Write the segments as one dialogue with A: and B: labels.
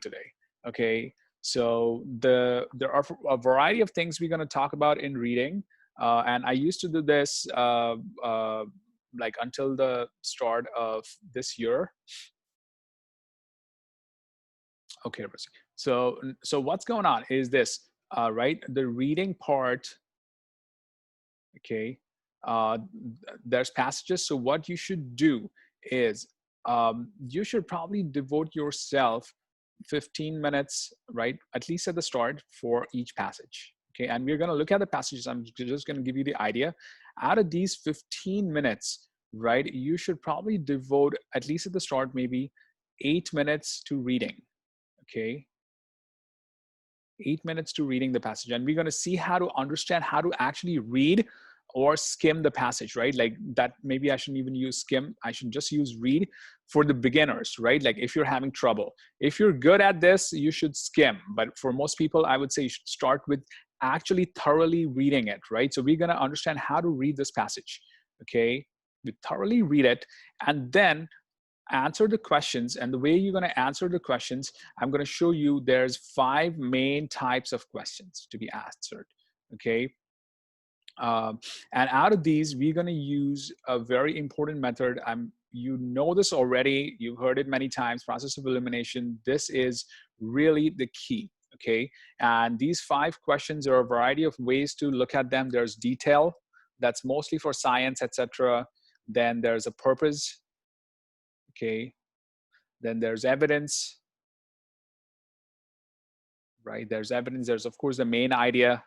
A: today. Okay, so there are a variety of things we're going to talk about in reading, and I used to do this like until the start of this year. Okay, so what's going on is this, right? The reading part. Okay, there's passages. So what you should do is you should probably devote yourself 15 minutes, right, at least at the start, for each passage. Okay, and we're going to look at the passages. I'm just going to give you the idea. Out of these 15 minutes, right, you should probably devote, at least at the start, maybe 8 minutes to reading. Okay, 8 minutes to reading the passage, and we're going to see how to understand how to actually read or skim the passage, right? Like that, maybe I shouldn't even use skim. I should just use read for the beginners, right? Like if you're having trouble, if you're good at this, you should skim. But for most people, I would say you should start with actually thoroughly reading it, right? So we're going to understand how to read this passage. Okay, we thoroughly read it, and then answer the questions. And the way you're going to answer the questions, I'm going to show you there's 5 main types of questions to be answered. Okay, and out of these, we're going to use a very important method. You know this already, you've heard it many times, process of elimination. This is really the key. Okay, and these 5 questions, there are a variety of ways to look at them. There's detail, that's mostly for science, etc. Then there's a purpose. Okay, then there's evidence, right? There's evidence, there's of course the main idea,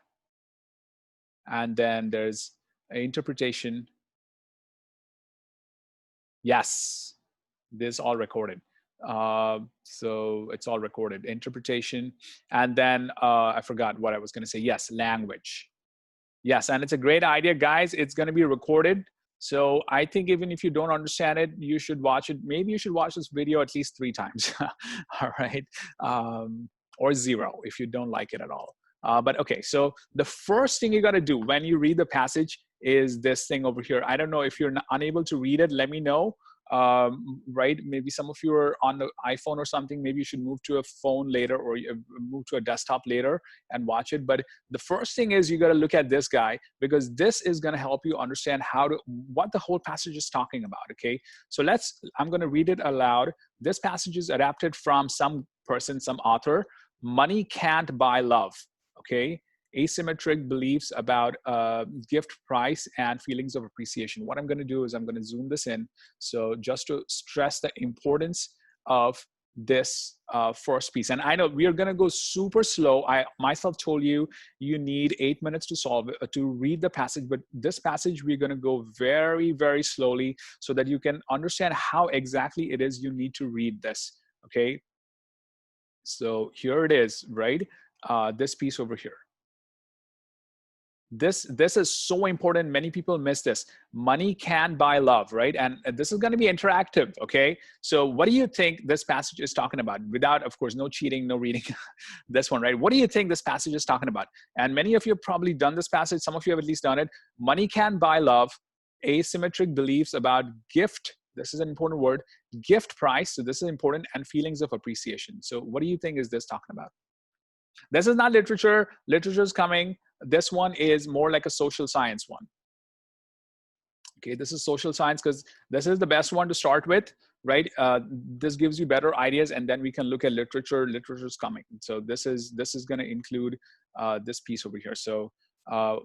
A: and then there's interpretation. Yes, this is all recorded. So it's all recorded. Interpretation, and then I forgot what I was going to say. Yes, language. Yes, and it's a great idea, guys. It's going to be recorded. So I think even if you don't understand it, you should watch it. Maybe you should watch this video at least 3 times. All right, or 0 if you don't like it at all. But okay, so the first thing you got to do when you read the passage is this thing over here. I don't know if you're unable to read it, let me know. Right, maybe some of you are on the iPhone or something. Maybe you should move to a phone later, or move to a desktop later and watch it. But the first thing is you got to look at this guy, because this is going to help you understand what the whole passage is talking about. Okay, so I'm going to read it aloud. This passage is adapted from some person, some author. Money can't buy love. Okay, asymmetric beliefs about gift price and feelings of appreciation. What I'm going to do is I'm going to zoom this in. So just to stress the importance of this first piece. And I know we are going to go super slow. I myself told you, you need 8 minutes to solve it, to read the passage. But this passage, we're going to go very, very slowly so that you can understand how exactly it is you need to read this. Okay. So here it is, right? This piece over here. This is so important. Many people miss this. Money can buy love, right? And this is going to be interactive. Okay, so what do you think this passage is talking about? Without, of course, no cheating, no reading this one, right? What do you think this passage is talking about? And many of you have probably done this passage. Some of you have at least done it. Money can buy love. Asymmetric beliefs about gift. This is an important word. Gift price. So this is important. And feelings of appreciation. So what do you think is this talking about? This is not literature. Literature is coming. This one is more like a social science one. Okay, this is social science because this is the best one to start with, right? This gives you better ideas, and then we can look at literature. Literature is coming. So this is going to include this piece over here. So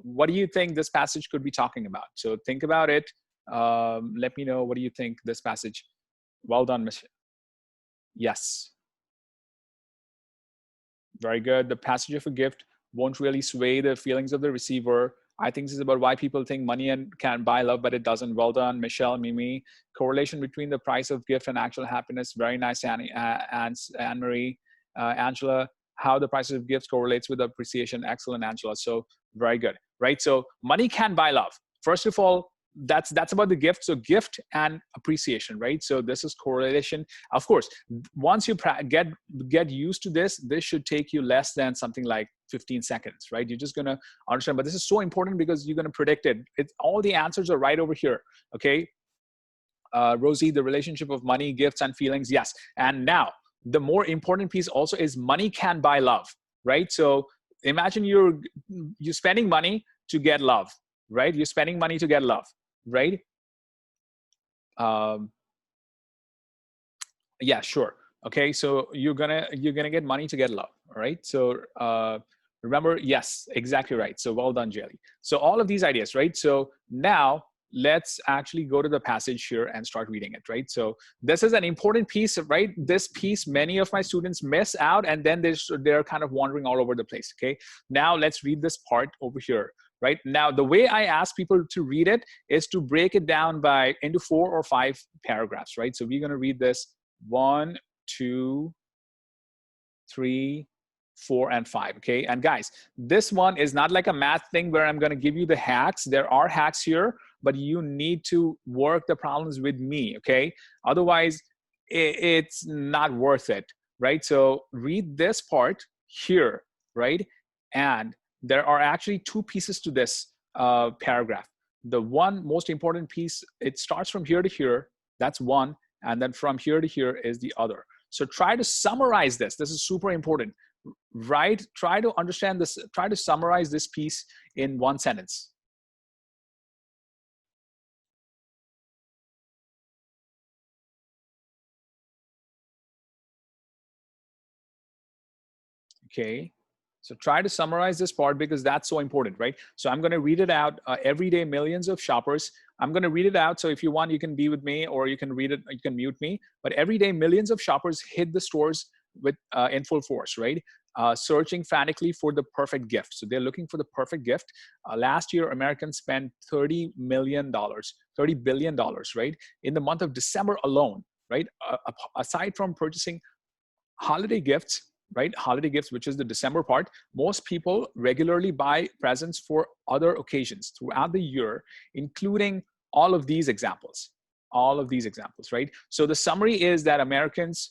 A: what do you think this passage could be talking about? So think about it. Let me know, what do you think this passage? Well done, Miss. Yes. Very good. The passage of a gift won't really sway the feelings of the receiver. I think this is about why people think money can buy love, but it doesn't. Well done, Michelle, Mimi. Correlation between the price of gift and actual happiness. Very nice, Anne-Marie. Angela, how the price of gifts correlates with appreciation. Excellent, Angela. So very good, right? So money can buy love. First of all, that's about the gift. So gift and appreciation, right? So this is correlation. Of course, once you get used to this should take you less than something like 15 seconds, right? You're just going to understand. But this is so important because you're going to predict it. All the answers are right over here. Okay. Rosie, the relationship of money, gifts, and feelings. Yes. And now the more important piece also is money can buy love, right? So imagine you're spending money to get love, right? You're spending money to get love, right? um, yeah, sure. Okay, so you're gonna get money to get love. All right, so remember, yes, exactly right. So well done, Jelly. So all of these ideas, right? So now let's actually go to the passage here and start reading it, right? So this is an important piece, right? This piece many of my students miss out, and then they're kind of wandering all over the place. Okay, now let's read this part over here. Right now, the way I ask people to read it is to break it down into 4 or 5 paragraphs, right? So we're going to read this 1, 2, 3, 4, and 5. Okay, and guys, this one is not like a math thing where I'm going to give you the hacks. There are hacks here, but you need to work the problems with me. Okay, otherwise it's not worth it, right? So read this part here, right? And there are actually 2 pieces to this paragraph. The one most important piece, it starts from here to here. That's one. And then from here to here is the other. So try to summarize this. This is super important, right? Try to understand this. Try to summarize this piece in 1 sentence. Okay. So try to summarize this part because that's so important, right? So I'm going to read it out. Every day, millions of shoppers. I'm going to read it out. So if you want, you can be with me, or you can read it. You can mute me. But every day, millions of shoppers hit the stores with in full force, right? Searching frantically for the perfect gift. So they're looking for the perfect gift. Last year, Americans spent $30 billion, right, in the month of December alone, right? Aside from purchasing holiday gifts, right? Holiday gifts, which is the December part. Most people regularly buy presents for other occasions throughout the year, including all of these examples. All of these examples, right? So the summary is that Americans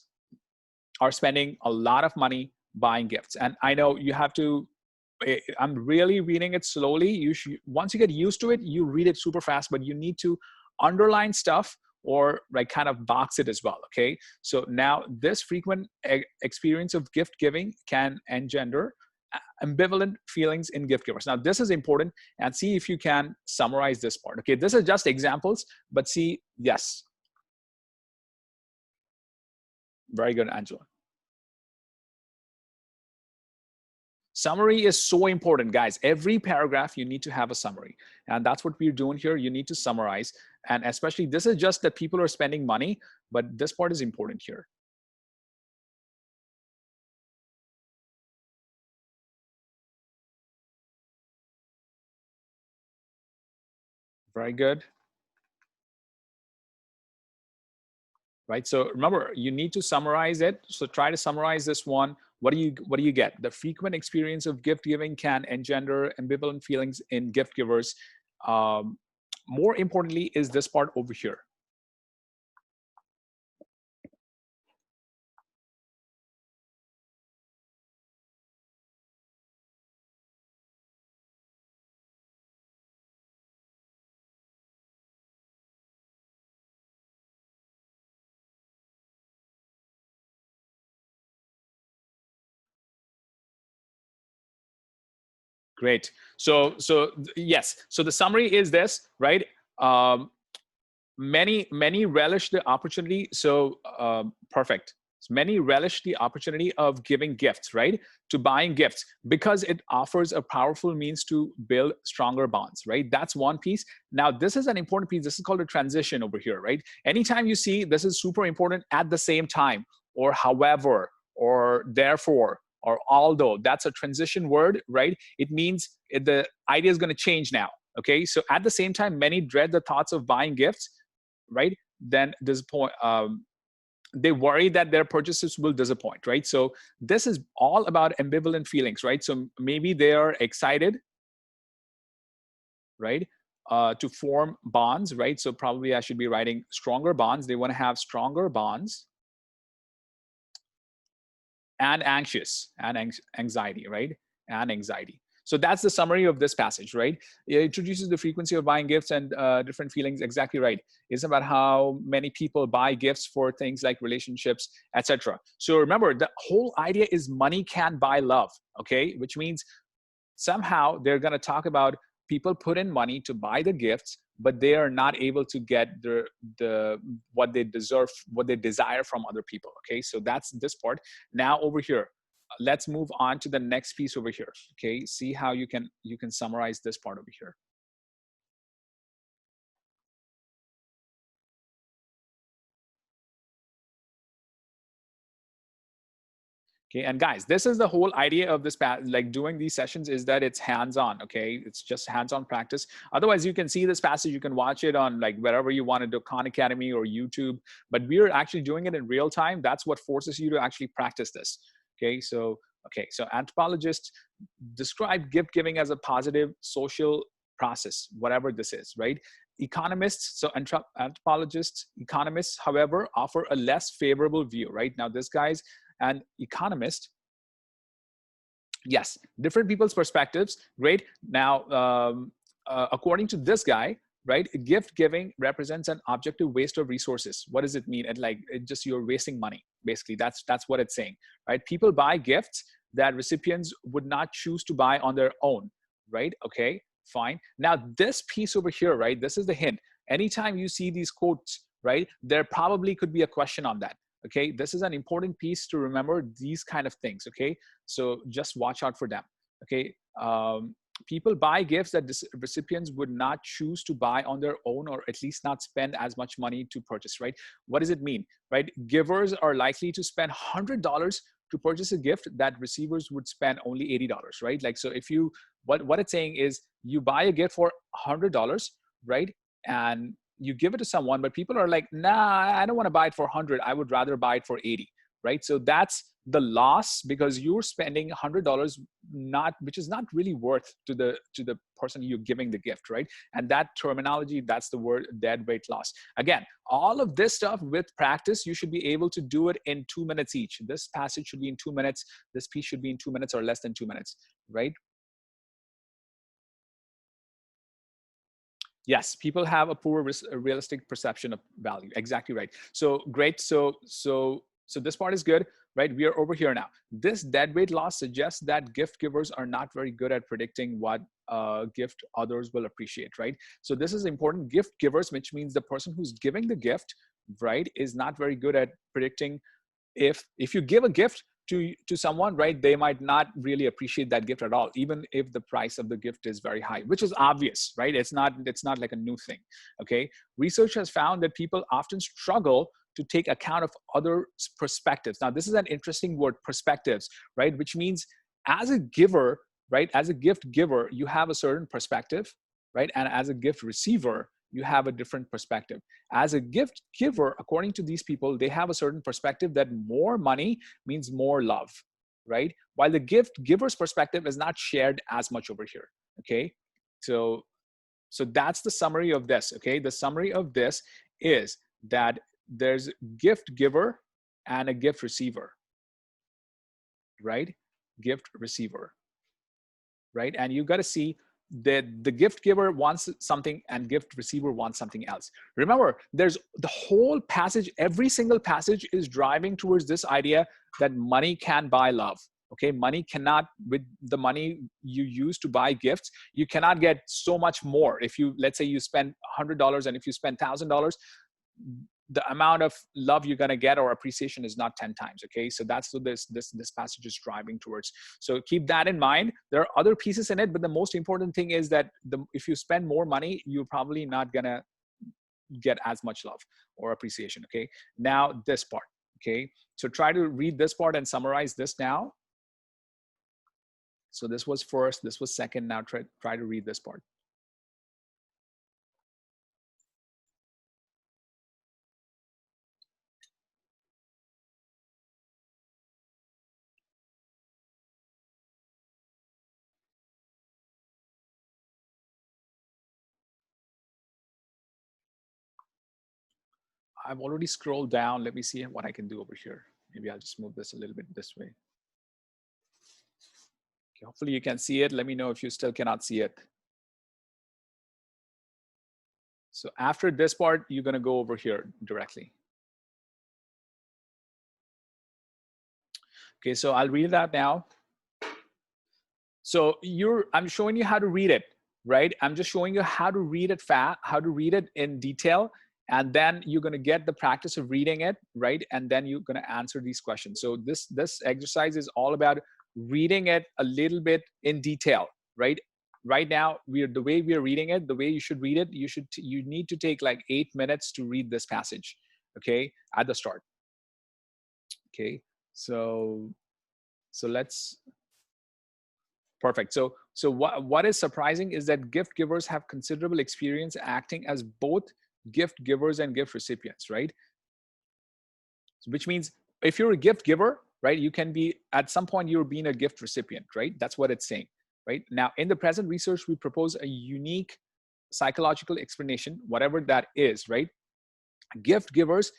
A: are spending a lot of money buying gifts. And I know you have to, I'm really reading it slowly. You should, once you get used to it, you read it super fast, but you need to underline stuff or like kind of box it as well. Okay, so now this frequent experience of gift giving can engender ambivalent feelings in gift givers. Now this is important, and see if you can summarize this part. Okay, this is just examples, but see, yes, very good, Angela. Summary is so important, guys. Every paragraph, you need to have a summary. And that's what we're doing here. You need to summarize. And especially, this is just that people are spending money, but this part is important here. Very good. Right, so remember, you need to summarize it. So try to summarize this one. What do you get? The frequent experience of gift giving can engender ambivalent feelings in gift givers. More importantly is this part over here. Great. So yes. So the summary is this, right? Many relish the opportunity. So perfect. Many relish the opportunity of giving gifts, right? To buying gifts because it offers a powerful means to build stronger bonds, right? That's one piece. Now, this is an important piece. This is called a transition over here, right? Anytime you see this is super important at the same time, or however, or therefore, or although, that's a transition word, right? It means the idea is going to change now. Okay, so at the same time, many dread the thoughts of buying gifts, right? Then disappoint. They worry that their purchases will disappoint, right? So this is all about ambivalent feelings, right? So maybe they are excited, right, to form bonds, right? So probably I should be writing stronger bonds. They want to have stronger bonds, and anxious, and anxiety, right? And anxiety. So that's the summary of this passage, right? It introduces the frequency of buying gifts and different feelings. Exactly right. It's about how many people buy gifts for things like relationships, etc. So remember, the whole idea is money can buy love, okay? Which means somehow they're going to talk about people put in money to buy the gifts, but they are not able to get the what they deserve, what they desire from other people. Okay, so that's this part. Now over here, let's move on to the next piece over here. Okay, see how you can summarize this part over here. Okay, and guys, this is the whole idea of this, like doing these sessions, is that it's hands-on. Okay, it's just hands-on practice. Otherwise, you can see this passage, you can watch it on like wherever you want to do, Khan Academy or YouTube, but we are actually doing it in real time. That's what forces you to actually practice this. Okay, so anthropologists describe gift giving as a positive social process, whatever this is, right? Economists, so anthropologists, economists, however, offer a less favorable view, right? Now, this guy's an economist. Yes, different people's perspectives. Great. Now, according to this guy, right, gift giving represents an objective waste of resources. What does it mean? And like, it just, you're wasting money. Basically, that's what it's saying, right? People buy gifts that recipients would not choose to buy on their own, right? Okay, fine. Now, this piece over here, right? This is the hint. Anytime you see these quotes, right, there probably could be a question on that. Okay, this is an important piece to remember, these kind of things. Okay, so just watch out for them. Okay, people buy gifts that recipients would not choose to buy on their own, or at least not spend as much money to purchase, right? What does it mean, right? Givers are likely to spend $100 to purchase a gift that receivers would spend only $80, right? Like, so if you, what it's saying is, you buy a gift for $100, right? And you give it to someone, but people are like, nah, I don't want to buy it for 100. I would rather buy it for 80, right? So that's the loss, because you're spending $100, not, which is not really worth to the person you're giving the gift, right? And that terminology, that's the word, dead weight loss. Again, all of this stuff with practice, you should be able to do it in 2 minutes each. This passage should be in 2 minutes. This piece should be in 2 minutes or less than 2 minutes, right? Yes, people have a poor realistic perception of value. Exactly right. So great. So this part is good, right? We are over here now. This dead weight loss suggests that gift givers are not very good at predicting what gift others will appreciate, right? So this is important. Gift givers, which means the person who's giving the gift, right, is not very good at predicting. If you give a gift to someone, right, they might not really appreciate that gift at all, even if the price of the gift is very high, which is obvious, right? It's not like a new thing. Okay, research has found that people often struggle to take account of other perspectives. Now, this is an interesting word, perspectives, right? Which means, as a giver, right, as a gift giver, you have a certain perspective, right? And as a gift receiver, you have a different perspective. As a gift giver, according to these people, they have a certain perspective that more money means more love, right? While the gift giver's perspective is not shared as much over here. Okay, so that's the summary of this. Okay, the summary of this is that there's gift giver and a gift receiver, right? Gift receiver, right? And you got to see that the gift giver wants something and gift receiver wants something else. Remember, there's the whole passage, every single passage is driving towards this idea that money can buy love. Okay, money cannot, with the money you use to buy gifts, you cannot get so much more. If you, let's say you spend $100, and if you spend $1,000, the amount of love you're going to get or appreciation is not 10 times. Okay, so that's what this passage is driving towards. So keep that in mind. There are other pieces in it, but the most important thing is that if you spend more money, you're probably not going to get as much love or appreciation. Okay, now this part. Okay, so try to read this part and summarize this now. So this was first, this was second. Now try to read this part. I've already scrolled down. Let me see what I can do over here. Maybe I'll just move this a little bit this way. Okay, hopefully you can see it. Let me know if you still cannot see it. So after this part, you're going to go over here directly. Okay, so I'll read it out now. So I'm showing you how to read it, right? I'm just showing you how to read it how to read it in detail. And then you're going to get the practice of reading it, right? And then you're going to answer these questions. So this exercise is all about reading it a little bit in detail, right? Right now, the way we are reading it, the way you should read it, you need to take like 8 minutes to read this passage, okay, at the start. Okay, so let's. Perfect. So what is surprising is that gift givers have considerable experience acting as both gift givers and gift recipients, right? Which means if you're a gift giver, right, you can be, at some point you're being a gift recipient, right? That's what it's saying, right? Now, in the present research, we propose a unique psychological explanation, whatever that is, right? Gift givers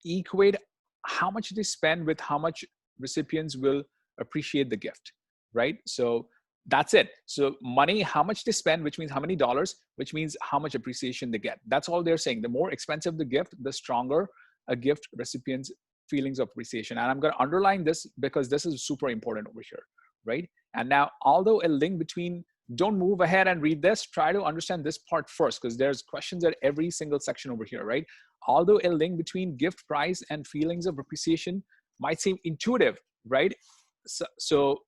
A: equate how much they spend with how much recipients will appreciate the gift, right? So that's it. So money, how much they spend, which means how many dollars, which means how much appreciation they get. That's all they're saying. The more expensive the gift, the stronger a gift recipient's feelings of appreciation. And I'm going to underline this because this is super important over here, right? And now, although a link between, don't move ahead and read this, try to understand this part first, because there's questions at every single section over here, right? Although a link between gift price and feelings of appreciation might seem intuitive, right? So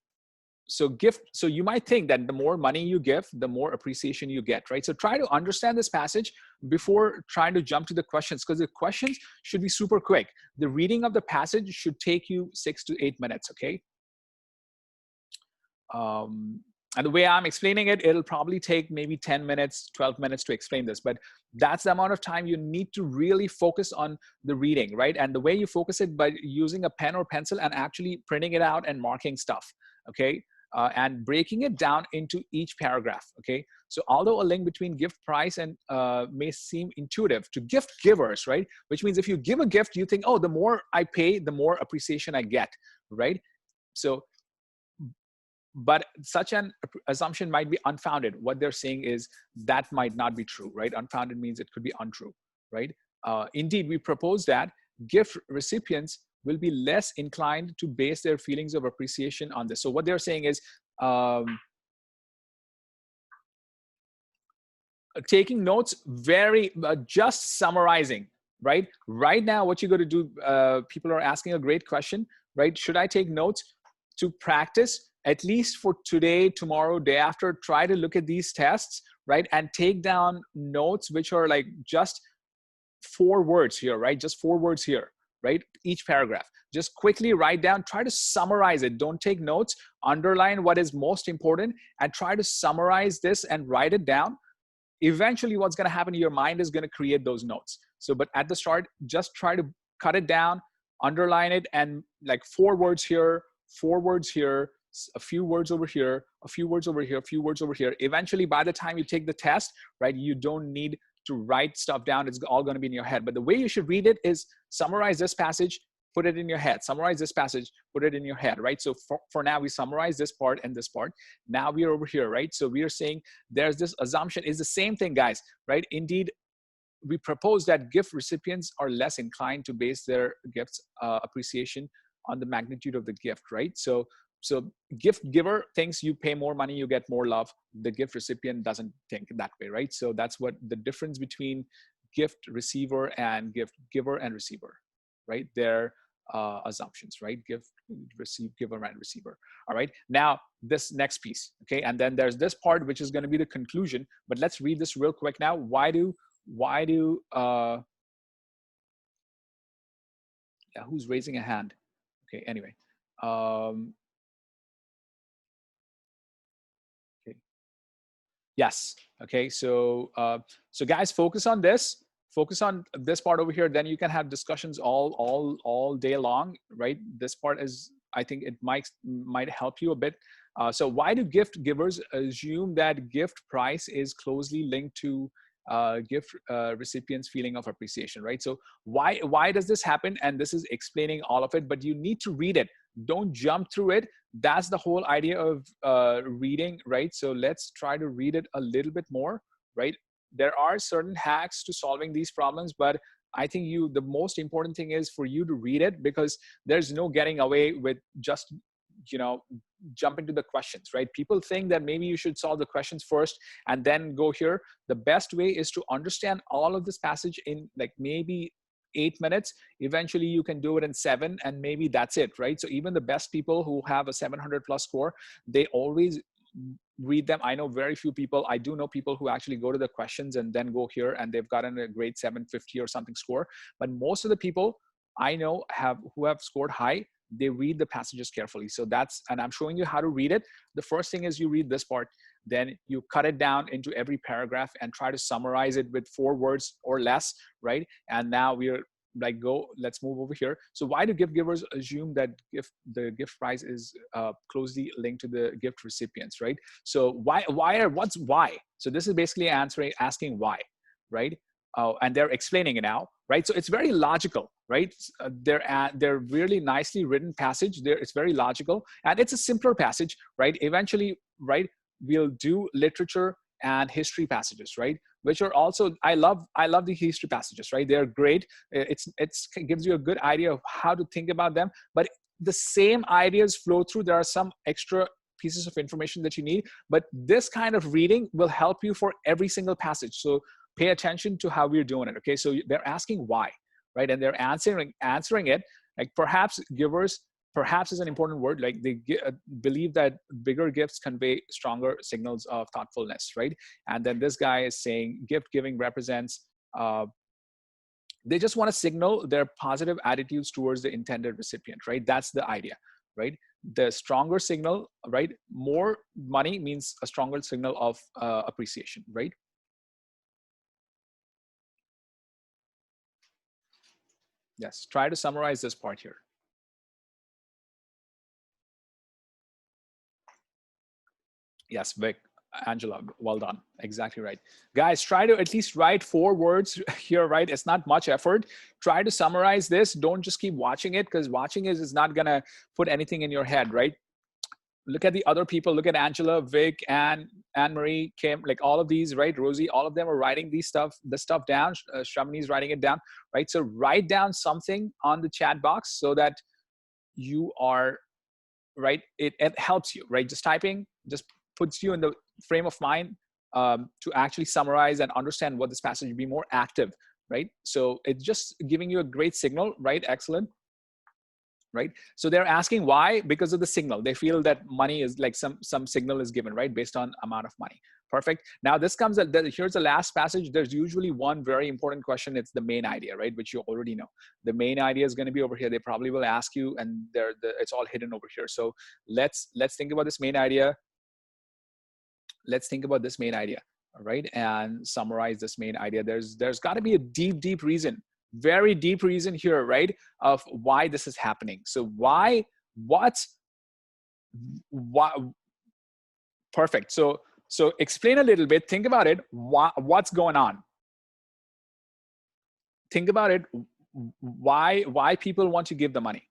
A: you might think that the more money you give, the more appreciation you get, right? So try to understand this passage before trying to jump to the questions, because the questions should be super quick. The reading of the passage should take you 6 to 8 minutes, okay? And the way I'm explaining it, it'll probably take maybe 10 minutes, 12 minutes to explain this, but that's the amount of time you need to really focus on the reading, right? And the way you focus it by using a pen or pencil and actually printing it out and marking stuff, okay? And breaking it down into each paragraph, okay? So although a link between gift price and may seem intuitive to gift givers, right? Which means if you give a gift, you think, oh, the more I pay, the more appreciation I get, right? So, but such an assumption might be unfounded. What they're saying is that might not be true, right? Unfounded means it could be untrue, right? Indeed, we propose that gift recipients will be less inclined to base their feelings of appreciation on this. So what they're saying is taking notes, just summarizing, right? Right now, what you're going to do, people are asking a great question, right? Should I take notes? To practice, at least for today, tomorrow, day after, try to look at these tests, right? And take down notes, which are like just 4 words here, right? Just 4 words here, right? Each paragraph. Just quickly write down, try to summarize it. Don't take notes, underline what is most important and try to summarize this and write it down. Eventually what's going to happen, your mind is going to create those notes. So, but at the start, just try to cut it down, underline it, and like 4 words here, 4 words here, a few words over here, a few words over here, a few words over here. Eventually, by the time you take the test, right, you don't need to write stuff down. It's all going to be in your head. But the way you should read it is summarize this passage, put it in your head. Summarize this passage, put it in your head, right? So for now, we summarize this part and this part. Now we are over here, right? So we are saying there's this assumption is the same thing, guys, right? Indeed, we propose that gift recipients are less inclined to base their gifts appreciation on the magnitude of the gift, right? So gift giver thinks you pay more money, you get more love. The gift recipient doesn't think that way, right? So that's what the difference between gift receiver and gift giver and receiver, right? Their assumptions, right? Giver and receiver. All right. Now this next piece, okay? And then there's this part which is going to be the conclusion. But let's read this real quick now. Why do yeah, who's raising a hand? Okay. Anyway. Yes. Okay. So guys, focus on this. Focus on this part over here. Then you can have discussions all day long, right? This part is, I think it might help you a bit. So why do gift givers assume that gift price is closely linked to gift recipients' feeling of appreciation, right? So why does this happen? And this is explaining all of it, but you need to read it. Don't jump through it. That's the whole idea of reading, right? So let's try to read it a little bit more, right? There are certain hacks to solving these problems, but I think the most important thing is for you to read it, because there's no getting away with just, jump into the questions, right? People think that maybe you should solve the questions first and then go here. The best way is to understand all of this passage in like maybe 8 minutes. Eventually you can do it in 7, and maybe that's it, right? So even the best people who have a 700 plus score, they always read them. I know very few people. I do know people who actually go to the questions and then go here and they've gotten a great 750 or something score. But most of the people I know who have scored high, they read the passages carefully. So and I'm showing you how to read it. The first thing is you read this part, then you cut it down into every paragraph and try to summarize it with 4 words or less, right? And now we're like, let's move over here. So why do gift givers assume that the gift prize is closely linked to the gift recipients, right? So what's why? So this is basically asking why, right? And they're explaining it now, right? So it's very logical, right? They're really nicely written passage. It's very logical, and it's a simpler passage, right? Eventually, right, we'll do literature and history passages, right? Which are also, I love the history passages, right? They're great. It gives you a good idea of how to think about them, but the same ideas flow through. There are some extra pieces of information that you need, but this kind of reading will help you for every single passage. So pay attention to how we're doing it, okay? So they're asking why, right? And they're answering it, like perhaps givers, perhaps is an important word, like they believe that bigger gifts convey stronger signals of thoughtfulness, right? And then this guy is saying gift giving represents, they just want to signal their positive attitudes towards the intended recipient, right? That's the idea, right? The stronger signal, right? More money means a stronger signal of appreciation, right? Yes, try to summarize this part here. Yes, Vic, Angela, well done. Exactly right. Guys, try to at least write 4 words here, right? It's not much effort. Try to summarize this. Don't just keep watching it, because watching it is not gonna put anything in your head, right? Look at the other people. Look at Angela, Vic, Anne-Marie, Kim, like all of these, right? Rosie, all of them are writing the stuff down. Shramini's writing it down, right? So write down something on the chat box so that you are, right? It helps you, right? Just typing just puts you in the frame of mind to actually summarize and understand what this passage would be more active, right? So it's just giving you a great signal, right? Excellent. Right? So they're asking why, because of the signal. They feel that money is like some signal is given, right? Based on amount of money. Perfect. Now this comes at here's the last passage. There's usually one very important question. It's the main idea, right? Which you already know. The main idea is going to be over here. They probably will ask you, and it's all hidden over here. So let's think about this main idea. Let's think about this main idea, all right? And summarize this main idea. There's got to be a deep reason, very deep reason here, right? Of why this is happening. So why, perfect. So explain a little bit, think about it. What's going on? Think about it. Why people want to give the money?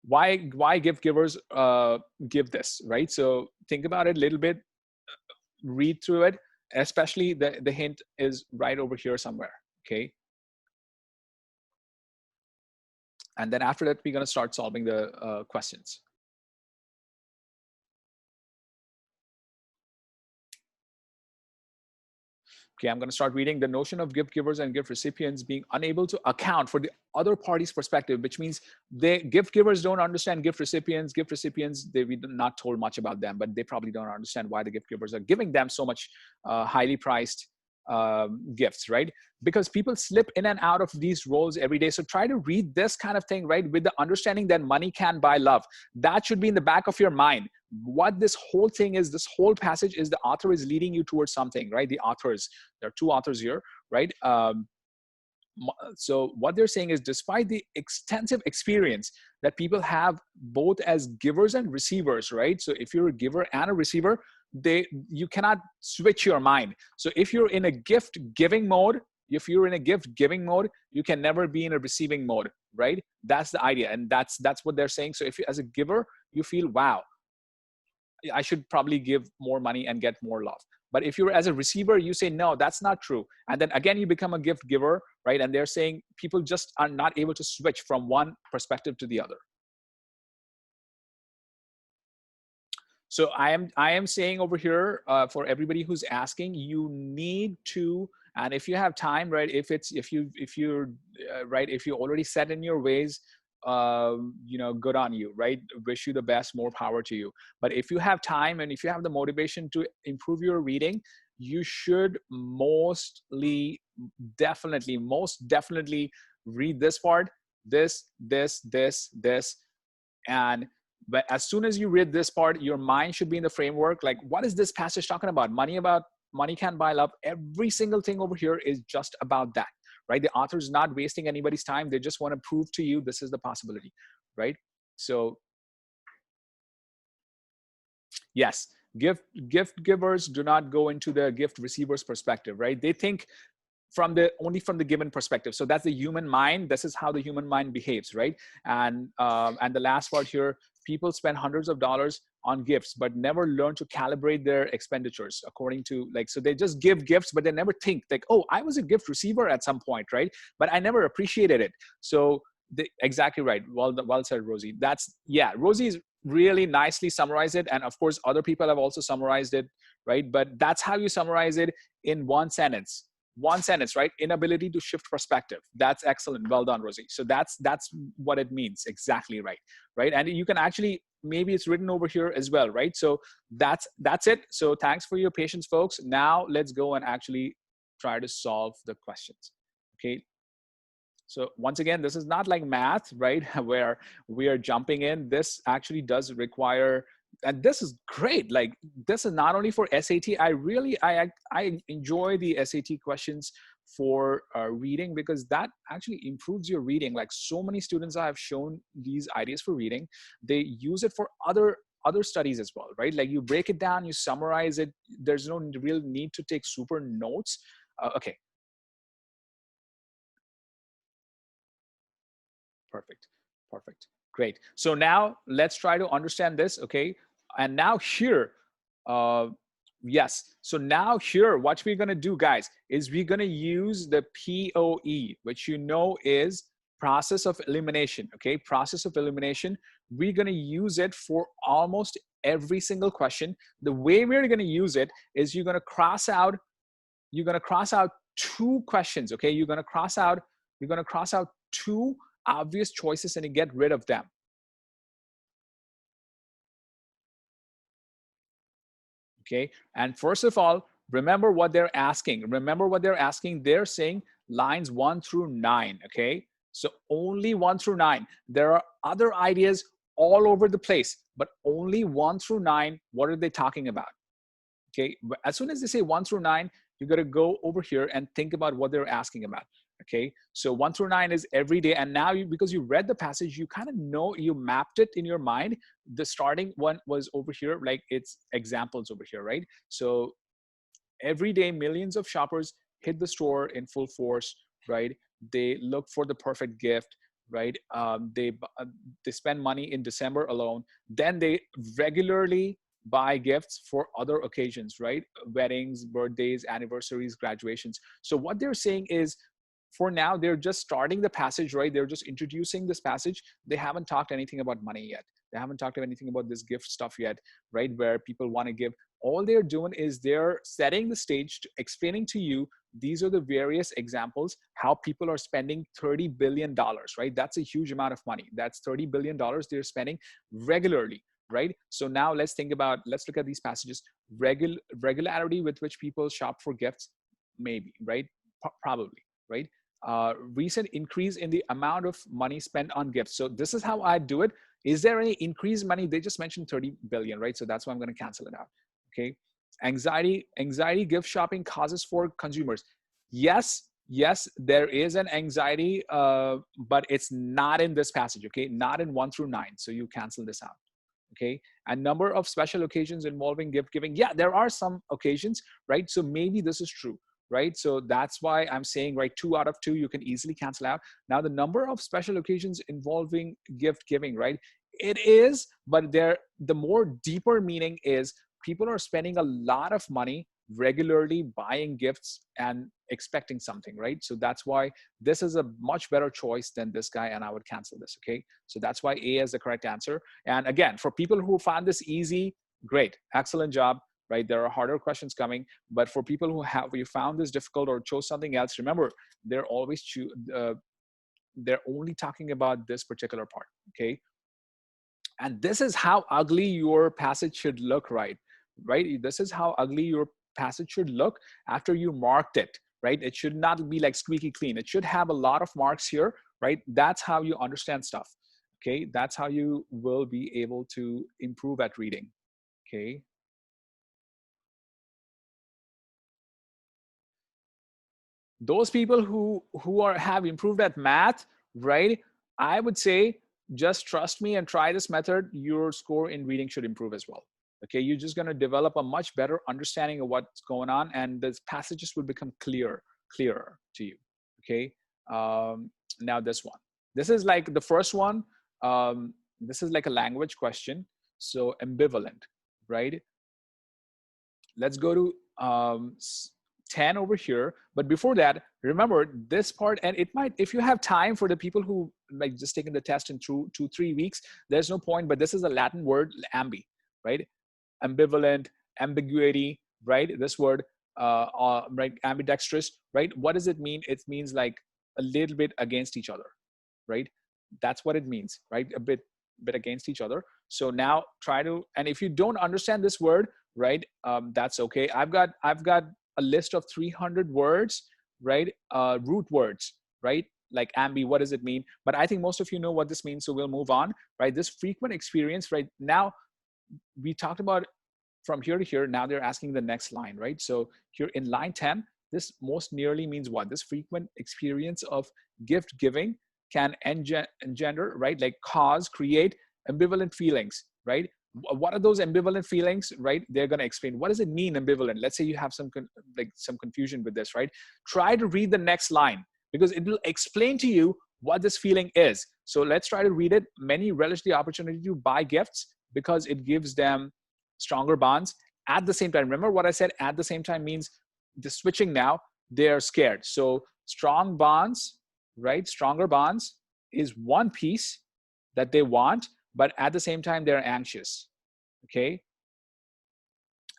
A: Why gift givers give this, right? So think about it a little bit, read through it, especially the hint is right over here somewhere, okay? And then after that, we're going to start solving the questions. Okay, I'm going to start reading. The notion of gift givers and gift recipients being unable to account for the other party's perspective, which means gift givers don't understand gift recipients. Gift recipients, we're not told much about them, but they probably don't understand why the gift givers are giving them so much highly priced gifts, right? Because people slip in and out of these roles every day. So try to read this kind of thing, right? With the understanding that money can buy love. That should be in the back of your mind. What this whole thing is, this whole passage is the author is leading you towards something, right? The authors, there are 2 authors here, right? So what they're saying is, despite the extensive experience that people have both as givers and receivers, right? So if you're a giver and a receiver, you cannot switch your mind. So if you're in a gift giving mode, you can never be in a receiving mode, right? That's the idea, and that's what they're saying. So if you, as a giver, you feel, wow, I should probably give more money and get more love. But if you're as a receiver, you say, no, that's not true. And then again, you become a gift giver, right? And they're saying people just are not able to switch from one perspective to the other. So I am saying over here for everybody who's asking, you need to, and if you have time, right? If you're right, if you already set in your ways, you know, good on you, right? Wish you the best, more power to you. But if you have time and if you have the motivation to improve your reading, you should most definitely read this part, this, and but as soon as you read this part, your mind should be in the framework. Like, what is this passage talking about? Money can't buy love. Every single thing over here is just about that, right? The author is not wasting anybody's time. They just want to prove to you this is the possibility, right? So yes, gift givers do not go into the gift receiver's perspective, right? They think only from the given perspective. So that's the human mind. This is how the human mind behaves, right? And the last part here, people spend hundreds of dollars on gifts, but never learn to calibrate their expenditures according to, like, so they just give gifts, but they never think like, oh, I was a gift receiver at some point, right? But I never appreciated it. So exactly right. Well said, Rosie. Yeah, Rosie's really nicely summarized it. And of course, other people have also summarized it, right? But that's how you summarize it in one sentence, right? Inability to shift perspective. That's excellent. Well done, Rosie. So that's what it means. Exactly right. And you can actually, maybe it's written over here as well, right? So that's it. So thanks for your patience, folks. Now let's go and actually try to solve the questions. Okay. So once again, this is not like math, right? Where we are jumping in. This actually does require, and this is great. Like, this is not only for SAT. I enjoy the SAT questions for reading, because that actually improves your reading. Like, so many students I have shown these ideas for reading, they use it for other studies as well, right? Like, you break it down, you summarize it. There's no real need to take super notes. Okay. Perfect. Great. So now let's try to understand this, okay? And now here, yes. So now here, what we're gonna do, guys, is we're gonna use the POE, which you know is process of elimination, okay? Process of elimination. We're gonna use it for almost every single question. The way we're gonna use it is you're gonna cross out two questions, okay? You're gonna cross out two obvious choices and you get rid of them. Okay, and first of all, remember what they're asking. They're saying lines 1 through 9, okay? So only 1 through 9. There are other ideas all over the place, but only 1 through 9, what are they talking about? Okay, as soon as they say 1 through 9, you got to go over here and think about what they're asking about. Okay, so 1 through 9 is every day. And now because you read the passage, you kind of know, you mapped it in your mind. The starting one was over here, like it's examples over here, right? So every day, millions of shoppers hit the store in full force, right? They look for the perfect gift, right? They spend money in December alone. Then they regularly buy gifts for other occasions, right? Weddings, birthdays, anniversaries, graduations. So what they're saying is, for now, they're just starting the passage, right? They're just introducing this passage. They haven't talked anything about money yet. They haven't talked anything about this gift stuff yet, right? Where people want to give. All they're doing is they're setting the stage, to explaining to you, these are the various examples, how people are spending $30 billion, right? That's a huge amount of money. That's $30 billion they're spending regularly, right? So now let's look at these passages. Regularity with which people shop for gifts, maybe, right? Probably, right? Recent increase in the amount of money spent on gifts. So this is how I do it. Is there any increased money? They just mentioned 30 billion, right? So that's why I'm going to cancel it out. Okay. Anxiety gift shopping causes for consumers. Yes, there is an anxiety, but it's not in this passage. Okay. Not in 1 through 9. So you cancel this out. Okay. And number of special occasions involving gift giving. Yeah, there are some occasions, right? So maybe this is true, right? So that's why I'm saying, right, 2 out of 2, you can easily cancel out. Now, the number of special occasions involving gift giving, right? It is, but the more deeper meaning is people are spending a lot of money regularly buying gifts and expecting something, right? So that's why this is a much better choice than this guy, and I would cancel this, okay? So that's why A is the correct answer. And again, for people who found this easy, great, excellent job, right? There are harder questions coming, but for people who you found this difficult or chose something else, remember, they're always they're only talking about this particular part, okay? And this is how ugly your passage should look, right? This is how ugly your passage should look after you marked it, right? It should not be like squeaky clean. It should have a lot of marks here, right? That's how you understand stuff, okay? That's how you will be able to improve at reading, okay? Those people who have improved at math, right? I would say just trust me and try this method. Your score in reading should improve as well. Okay, you're just going to develop a much better understanding of what's going on, and the passages will become clearer to you. Okay, now this one. This is like the first one. This is like a language question. So ambivalent, right? Let's go to 10 over here. But before that, remember this part, and it might, if you have time for the people who like just taking the test in 2-3 weeks, there's no point, but this is a Latin word, ambi, right? Ambivalent, ambiguity, right? This word, right, ambidextrous, right? What does it mean? It means like a little bit against each other, right? That's what it means, right? A bit against each other. So now try to, and if you don't understand this word, right, that's okay. I've got a list of 300 words, right? Root words, right? Like ambi, what does it mean? But I think most of you know what this means, so we'll move on, right? This frequent experience, right? Now we talked about from here to here. Now they're asking the next line, right? So here in line 10, this most nearly means what? This frequent experience of gift giving can engender, right? Like cause, create ambivalent feelings, right? What are those ambivalent feelings, right? They're going to explain. What does it mean, ambivalent? Let's say you have some confusion with this, right? Try to read the next line because it will explain to you what this feeling is. So let's try to read it. Many relish the opportunity to buy gifts because it gives them stronger bonds. At the same time, remember what I said, at the same time means the switching now, they're scared. So strong bonds, right? Stronger bonds is one piece that they want, but at the same time, they're anxious, okay?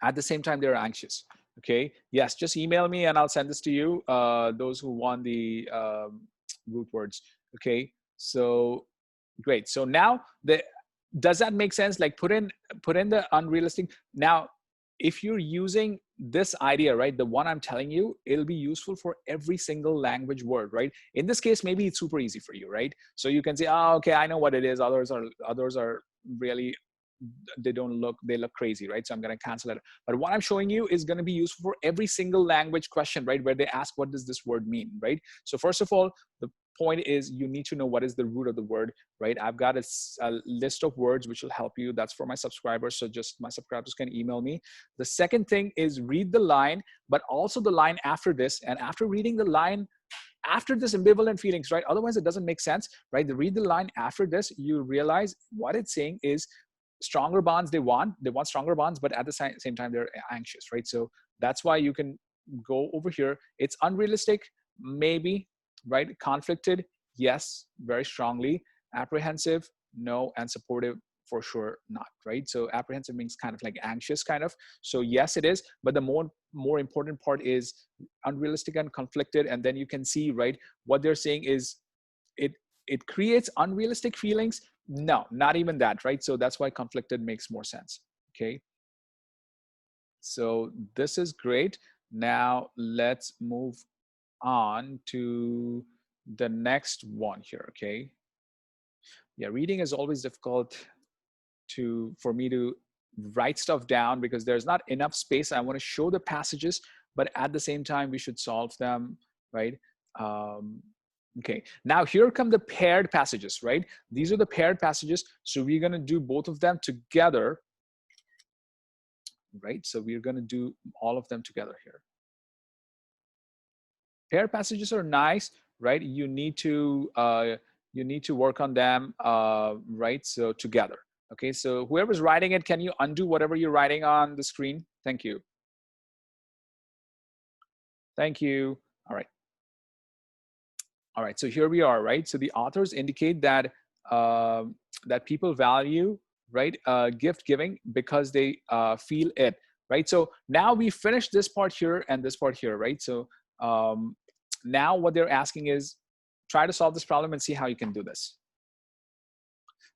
A: At the same time, they're anxious, okay? Yes, just email me and I'll send this to you, those who want the root words, okay? So great. So now does that make sense? Like put in the unrealistic. Now, if you're using this idea, right, the one I'm telling you, it'll be useful for every single language word, right? In this case, maybe it's super easy for you, right? So you can say, oh, okay, I know what it is. Others are really, they look crazy, right? So I'm going to cancel it. But what I'm showing you is going to be useful for every single language question, right? Where they ask, what does this word mean, right? So first of all, the point is you need to know what is the root of the word, right? I've got a list of words which will help you. That's for my subscribers. So just my subscribers can email me. The second thing is read the line, but also the line after this. And after reading the line, after this ambivalent feelings, right? Otherwise it doesn't make sense, right? Read the line after this, you realize what it's saying is stronger bonds they want stronger bonds, but at the same time they're anxious, right? So that's why you can go over here. It's unrealistic, maybe, right? Conflicted, yes, very strongly. Apprehensive, no. And supportive, for sure not, right? So apprehensive means kind of like anxious kind of. So yes, it is, but the more important part is unrealistic and conflicted. And then you can see, right, what they're saying is it creates unrealistic feelings. No, not even that, right? So that's why conflicted makes more sense, okay? So this is great. Now let's move on to the next one here, okay? Yeah, reading is always difficult for me to write stuff down because there's not enough space. I want to show the passages, but at the same time, we should solve them, right? Okay, now here come the paired passages, right? These are the paired passages. So we're going to do both of them together, right? So we're going to do all of them together here. Paired passages are nice, right? You need to you need to work on them, right? So together. Okay, so whoever's writing it, can you undo whatever you're writing on the screen? Thank you. Thank you. All right. All right, so here we are, right? So the authors indicate that that people value, right, gift giving because they feel it, right? So now we finished this part here and this part here, right? So now what they're asking is try to solve this problem and see how you can do this.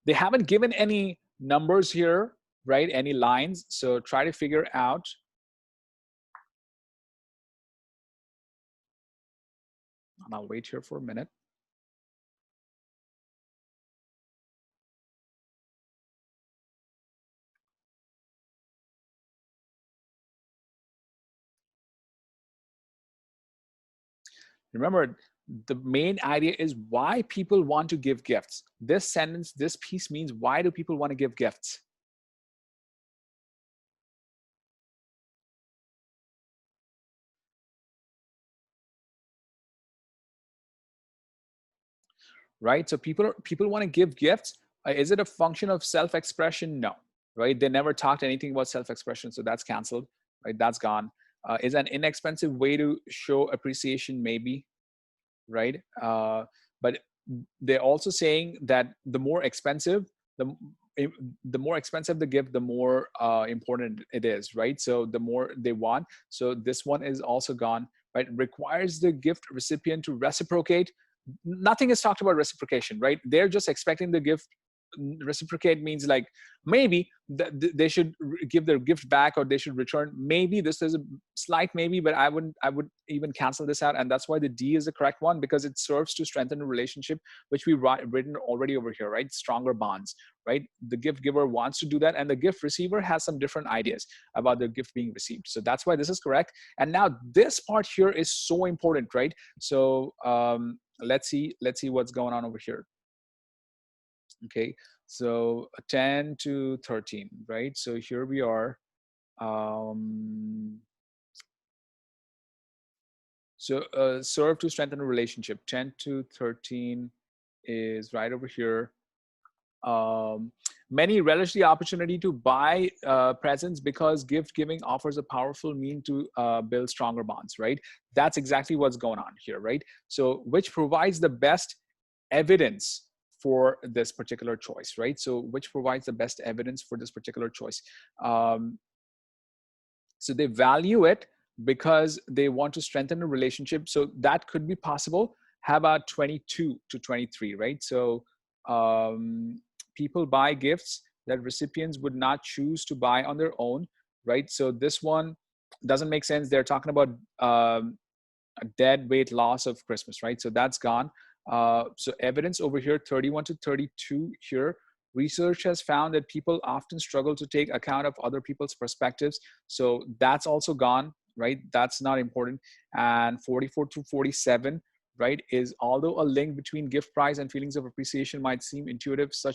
A: They haven't given any numbers here, right? Any lines. So try to figure out. And I'll wait here for a minute. Remember, the main idea is why people want to give gifts. This sentence, this piece means why do people want to give gifts? Right? So people want to give gifts. Is it a function of self-expression? No, right? They never talked anything about self-expression, so that's canceled, right? That's gone. Is an inexpensive way to show appreciation? Maybe, right? But they're also saying that the more expensive, the more expensive the gift, the more important it is, right? So the more they want. So this one is also gone, right? Requires the gift recipient to reciprocate. Nothing is talked about reciprocation, right? They're just expecting the gift. Reciprocate means like maybe they should give their gift back or they should return. Maybe this is a slight maybe, but I would even cancel this out, and that's why the D is the correct one, because it serves to strengthen a relationship, which we've written already over here, right? Stronger bonds, right? The gift giver wants to do that, and the gift receiver has some different ideas about the gift being received. So that's why this is correct. And now this part here is so important, right? So let's see what's going on over here. Okay, so 10 to 13, right? So here we are. So serve to strengthen a relationship. 10 to 13 is right over here. Many relish the opportunity to buy presents because gift giving offers a powerful mean to build stronger bonds, right? That's exactly what's going on here, right? So which provides the best evidence for this particular choice, right? So which provides the best evidence for this particular choice? So they value it because they want to strengthen a relationship. So that could be possible. How about 22 to 23, right? So people buy gifts that recipients would not choose to buy on their own, right? So this one doesn't make sense. They're talking about a dead weight loss of Christmas, right? So that's gone. So evidence over here, 31 to 32 here. Research has found that people often struggle to take account of other people's perspectives. So that's also gone, right? That's not important. And 44 to 47, right, is although a link between gift price and feelings of appreciation might seem intuitive, so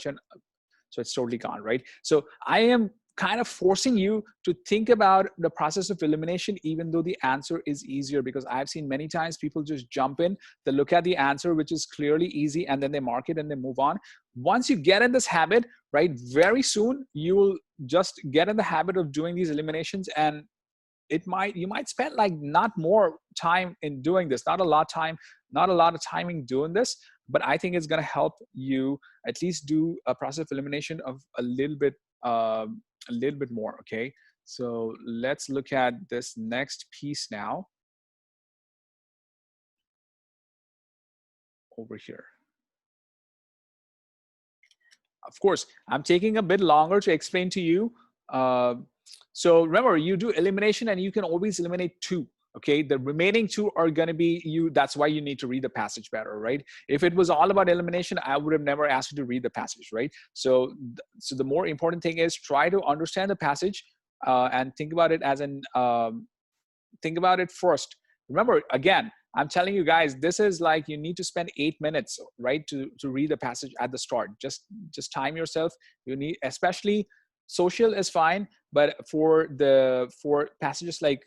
A: it's totally gone, right? So I am kind of forcing you to think about the process of elimination, even though the answer is easier, because I've seen many times people just jump in, they look at the answer, which is clearly easy, and then they mark it and they move on. Once you get in this habit, right, very soon you will just get in the habit of doing these eliminations, and you might spend like not more time in doing this, not a lot of timing doing this, but I think it's going to help you at least do a process of elimination of a little bit more. Okay, so let's look at this next piece now over here. Of course, I'm taking a bit longer to explain to you. So remember, you do elimination and you can always eliminate two. Okay, the remaining two are going to be you. That's why you need to read the passage better, right? If it was all about elimination, I would have never asked you to read the passage, right? So the more important thing is try to understand the passage and think about it as think about it first. Remember, again, I'm telling you guys, this is like you need to spend 8 minutes, right, to read the passage at the start. Just time yourself. You need, especially social is fine, but for passages like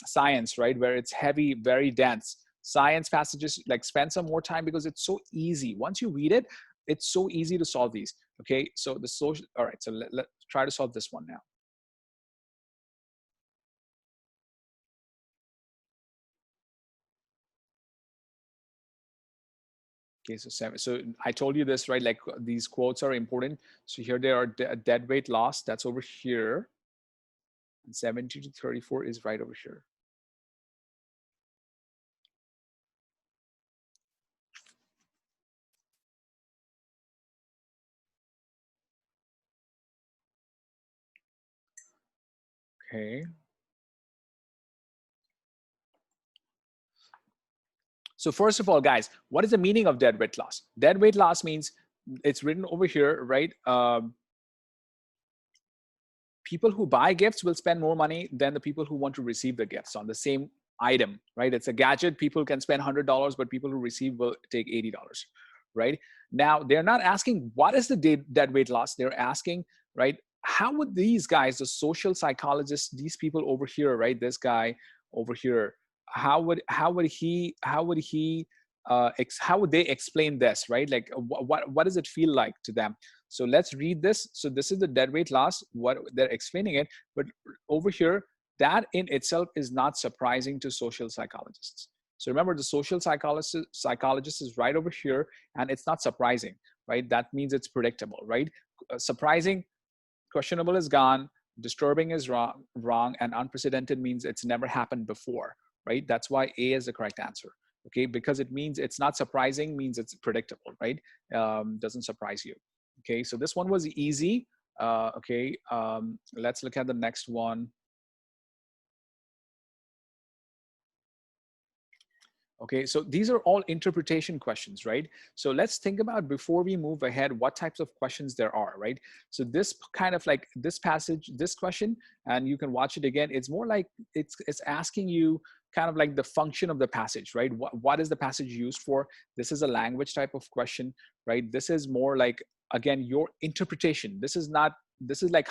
A: science, right, where it's heavy, very dense, science passages, like spend some more time because it's so easy. Once you read it, it's so easy to solve these. Okay, so the social, all right, so let's try to solve this one now. Okay, so 7. So I told you this, right? Like these quotes are important. So here they are, dead weight loss, that's over here. And 70 to 34 is right over here. Okay. So first of all, guys, what is the meaning of dead weight loss? Dead weight loss means, it's written over here, right? People who buy gifts will spend more money than the people who want to receive the gifts on the same item, right? It's a gadget. People can spend $100, but people who receive will take $80, right? Now, they're not asking what is the dead weight loss. They're asking, right, how would these guys, the social psychologists, these people over here, right, this guy over here, how would he how would they explain this, right? Like what does it feel like to them? So let's read this. So this is the dead weight loss, what they're explaining it, but over here, that in itself is not surprising to social psychologists. So remember, the social psychologist is right over here, and it's not surprising, right? That means it's predictable, right? Surprising, questionable is gone, disturbing is wrong, and unprecedented means it's never happened before, right? That's why A is the correct answer. Okay, because it means it's not surprising, means it's predictable, right? Doesn't surprise you. Okay, so this one was easy. Okay, let's look at the next one. Okay, so these are all interpretation questions, right? So let's think about, before we move ahead, what types of questions there are, right? So this kind of like this passage, this question, and you can watch it again, it's more like it's asking you kind of like the function of the passage, right? What is the passage used for? This is a language type of question, right? This is more like, again, your interpretation. This is not, this is like,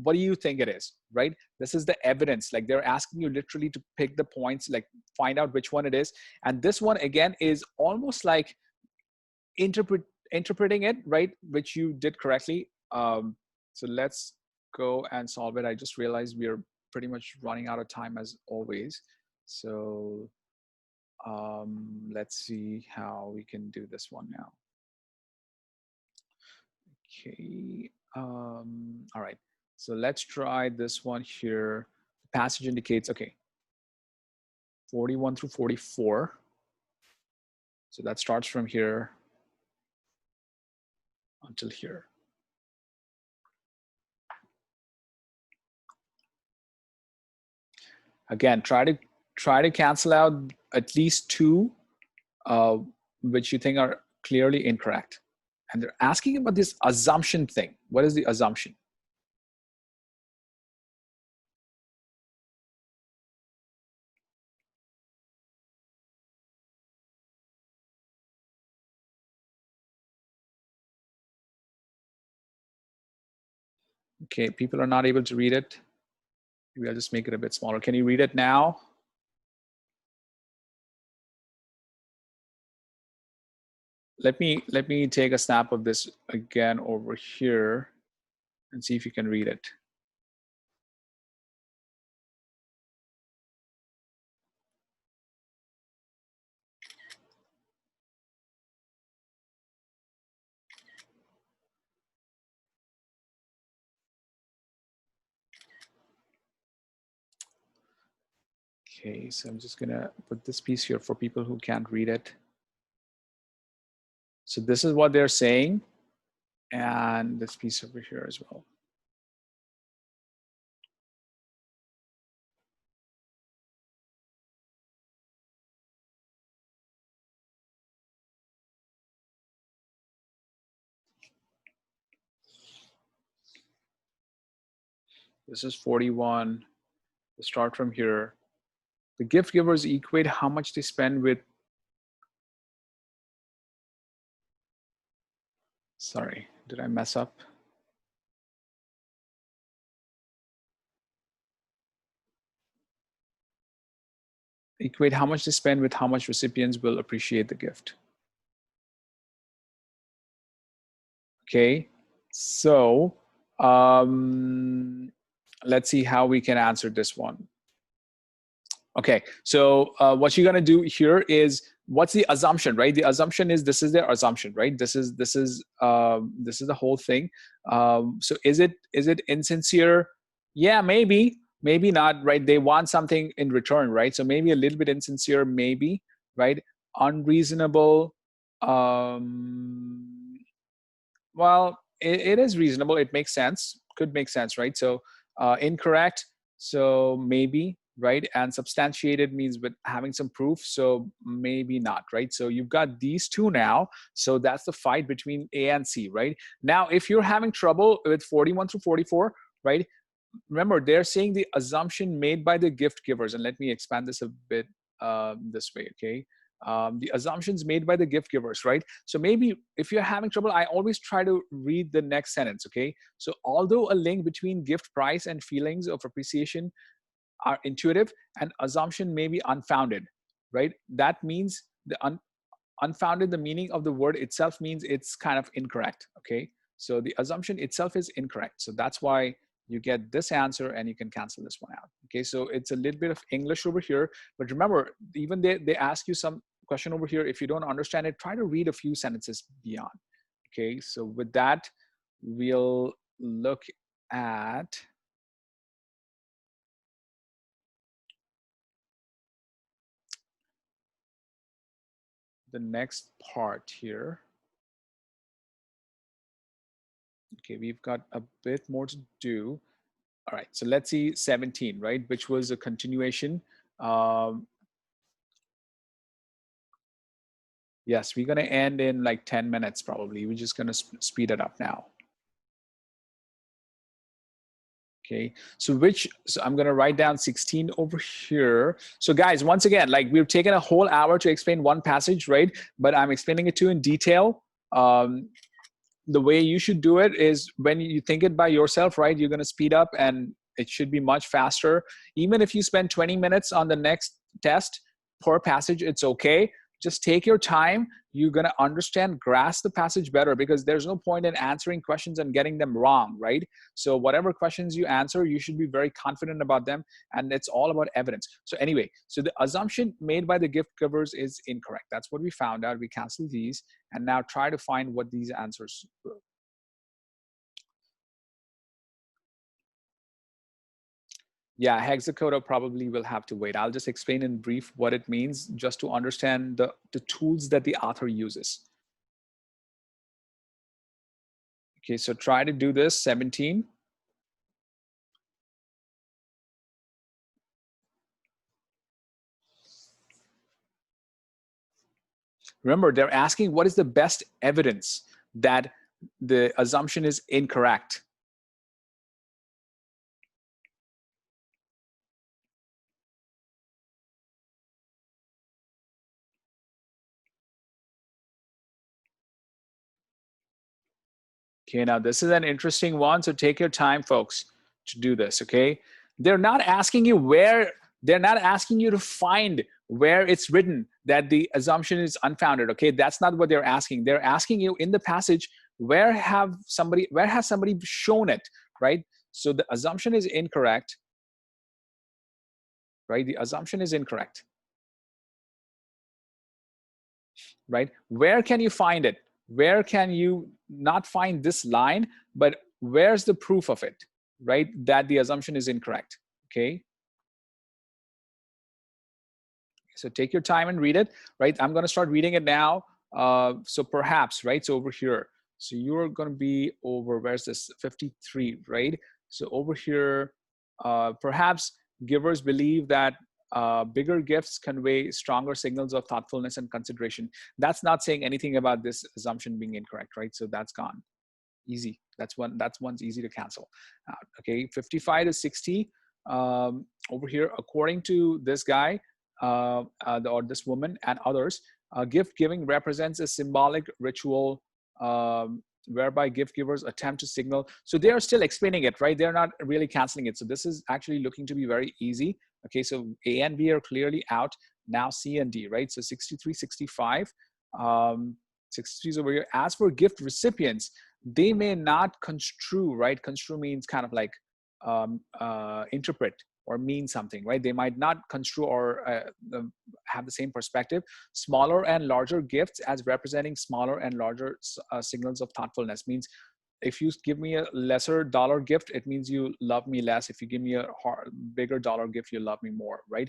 A: what do you think it is, right? This is the evidence. Like they're asking you literally to pick the points, like find out which one it is. And this one again is almost like interpreting it, right? Which you did correctly. So let's go and solve it. I just realized we are pretty much running out of time as always. So let's see how we can do this one now. Okay. All right. So let's try this one here. The passage indicates, okay, 41 through 44. So that starts from here until here. Again, try to cancel out at least two which you think are clearly incorrect. And they're asking about this assumption thing. What is the assumption? Okay, people are not able to read it. Maybe I'll just make it a bit smaller. Can you read it now? Let me take a snap of this again over here and see if you can read it. Okay, so I'm just gonna put this piece here for people who can't read it. So this is what they're saying, and this piece over here as well. This is 41. We'll start from here. The gift givers equate how much they spend with, sorry, did I mess up? equate how much they spend with how much recipients will appreciate the gift. Okay, so let's see how we can answer this one. Okay, so what you're gonna do here is, what's the assumption, right? The assumption is, this is their assumption, right? This is the whole thing. So is it insincere? Yeah, maybe not, right? They want something in return, right? So maybe a little bit insincere, maybe, right? Unreasonable. Well, it is reasonable. It makes sense. Could make sense, right? So incorrect. So maybe, right? And substantiated means with having some proof. So maybe not, right? So you've got these two now. So that's the fight between A and C, right? Now, if you're having trouble with 41 through 44, right? Remember, they're saying the assumption made by the gift givers. And let me expand this a bit this way, okay? The assumptions made by the gift givers, right? So maybe if you're having trouble, I always try to read the next sentence, okay? So although a link between gift price and feelings of appreciation are intuitive, an assumption may be unfounded, right? That means the unfounded, the meaning of the word itself means it's kind of incorrect, okay? So the assumption itself is incorrect. So that's why you get this answer and you can cancel this one out. Okay, so it's a little bit of English over here, but remember, even they ask you some question over here. If you don't understand it, try to read a few sentences beyond. Okay, so with that, we'll look at the next part here. Okay, we've got a bit more to do. All right, so let's see 17, right, which was a continuation. Yes, we're going to end in like 10 minutes probably. We're just going to speed it up now. Okay, so I'm going to write down 16 over here. So guys, once again, like we've taken a whole hour to explain one passage, right? But I'm explaining it to you in detail. The way you should do it is when you think it by yourself, right? You're going to speed up and it should be much faster. Even if you spend 20 minutes on the next test per passage, it's okay. Just take your time. You're going to understand, grasp the passage better, because there's no point in answering questions and getting them wrong, right? So whatever questions you answer, you should be very confident about them, and it's all about evidence. So anyway, so the assumption made by the gift givers is incorrect. That's what we found out. We canceled these, and now try to find what these answers were. Yeah, hexacoda probably will have to wait. I'll just explain in brief what it means, just to understand the tools that the author uses. Okay, so try to do this, 17. Remember, they're asking what is the best evidence that the assumption is incorrect. Okay, now this is an interesting one, so take your time, folks, to do this, okay? They're not asking you they're not asking you to find where it's written that the assumption is unfounded, okay? That's not what they're asking. They're asking you in the passage, where has somebody shown it, right? So the assumption is incorrect, right? The assumption is incorrect, right? Where can you find it? Where can you not find this line, but where's the proof of it, right? That the assumption is incorrect, okay? So take your time and read it, right? I'm going to start reading it now. So perhaps, right? So over here, so you're going to be over, where's this, 53, right? So over here, perhaps givers believe that bigger gifts convey stronger signals of thoughtfulness and consideration. That's not saying anything about this assumption being incorrect, right? So that's gone. Easy. That's one's easy to cancel out. Okay, 55 to 60. Over here, according to this guy, or this woman and others, gift giving represents a symbolic ritual whereby gift givers attempt to signal. So they are still explaining it, right? They're not really canceling it. So this is actually looking to be very easy. Okay, so A and B are clearly out. Now C and D, right? So 63, 65. 63 is over here. As for gift recipients, they may not construe, right? Construe means kind of like interpret or mean something, right? They might not construe or have the same perspective. Smaller and larger gifts as representing smaller and larger signals of thoughtfulness means if you give me a lesser dollar gift, it means you love me less. If you give me a bigger dollar gift, you love me more, right?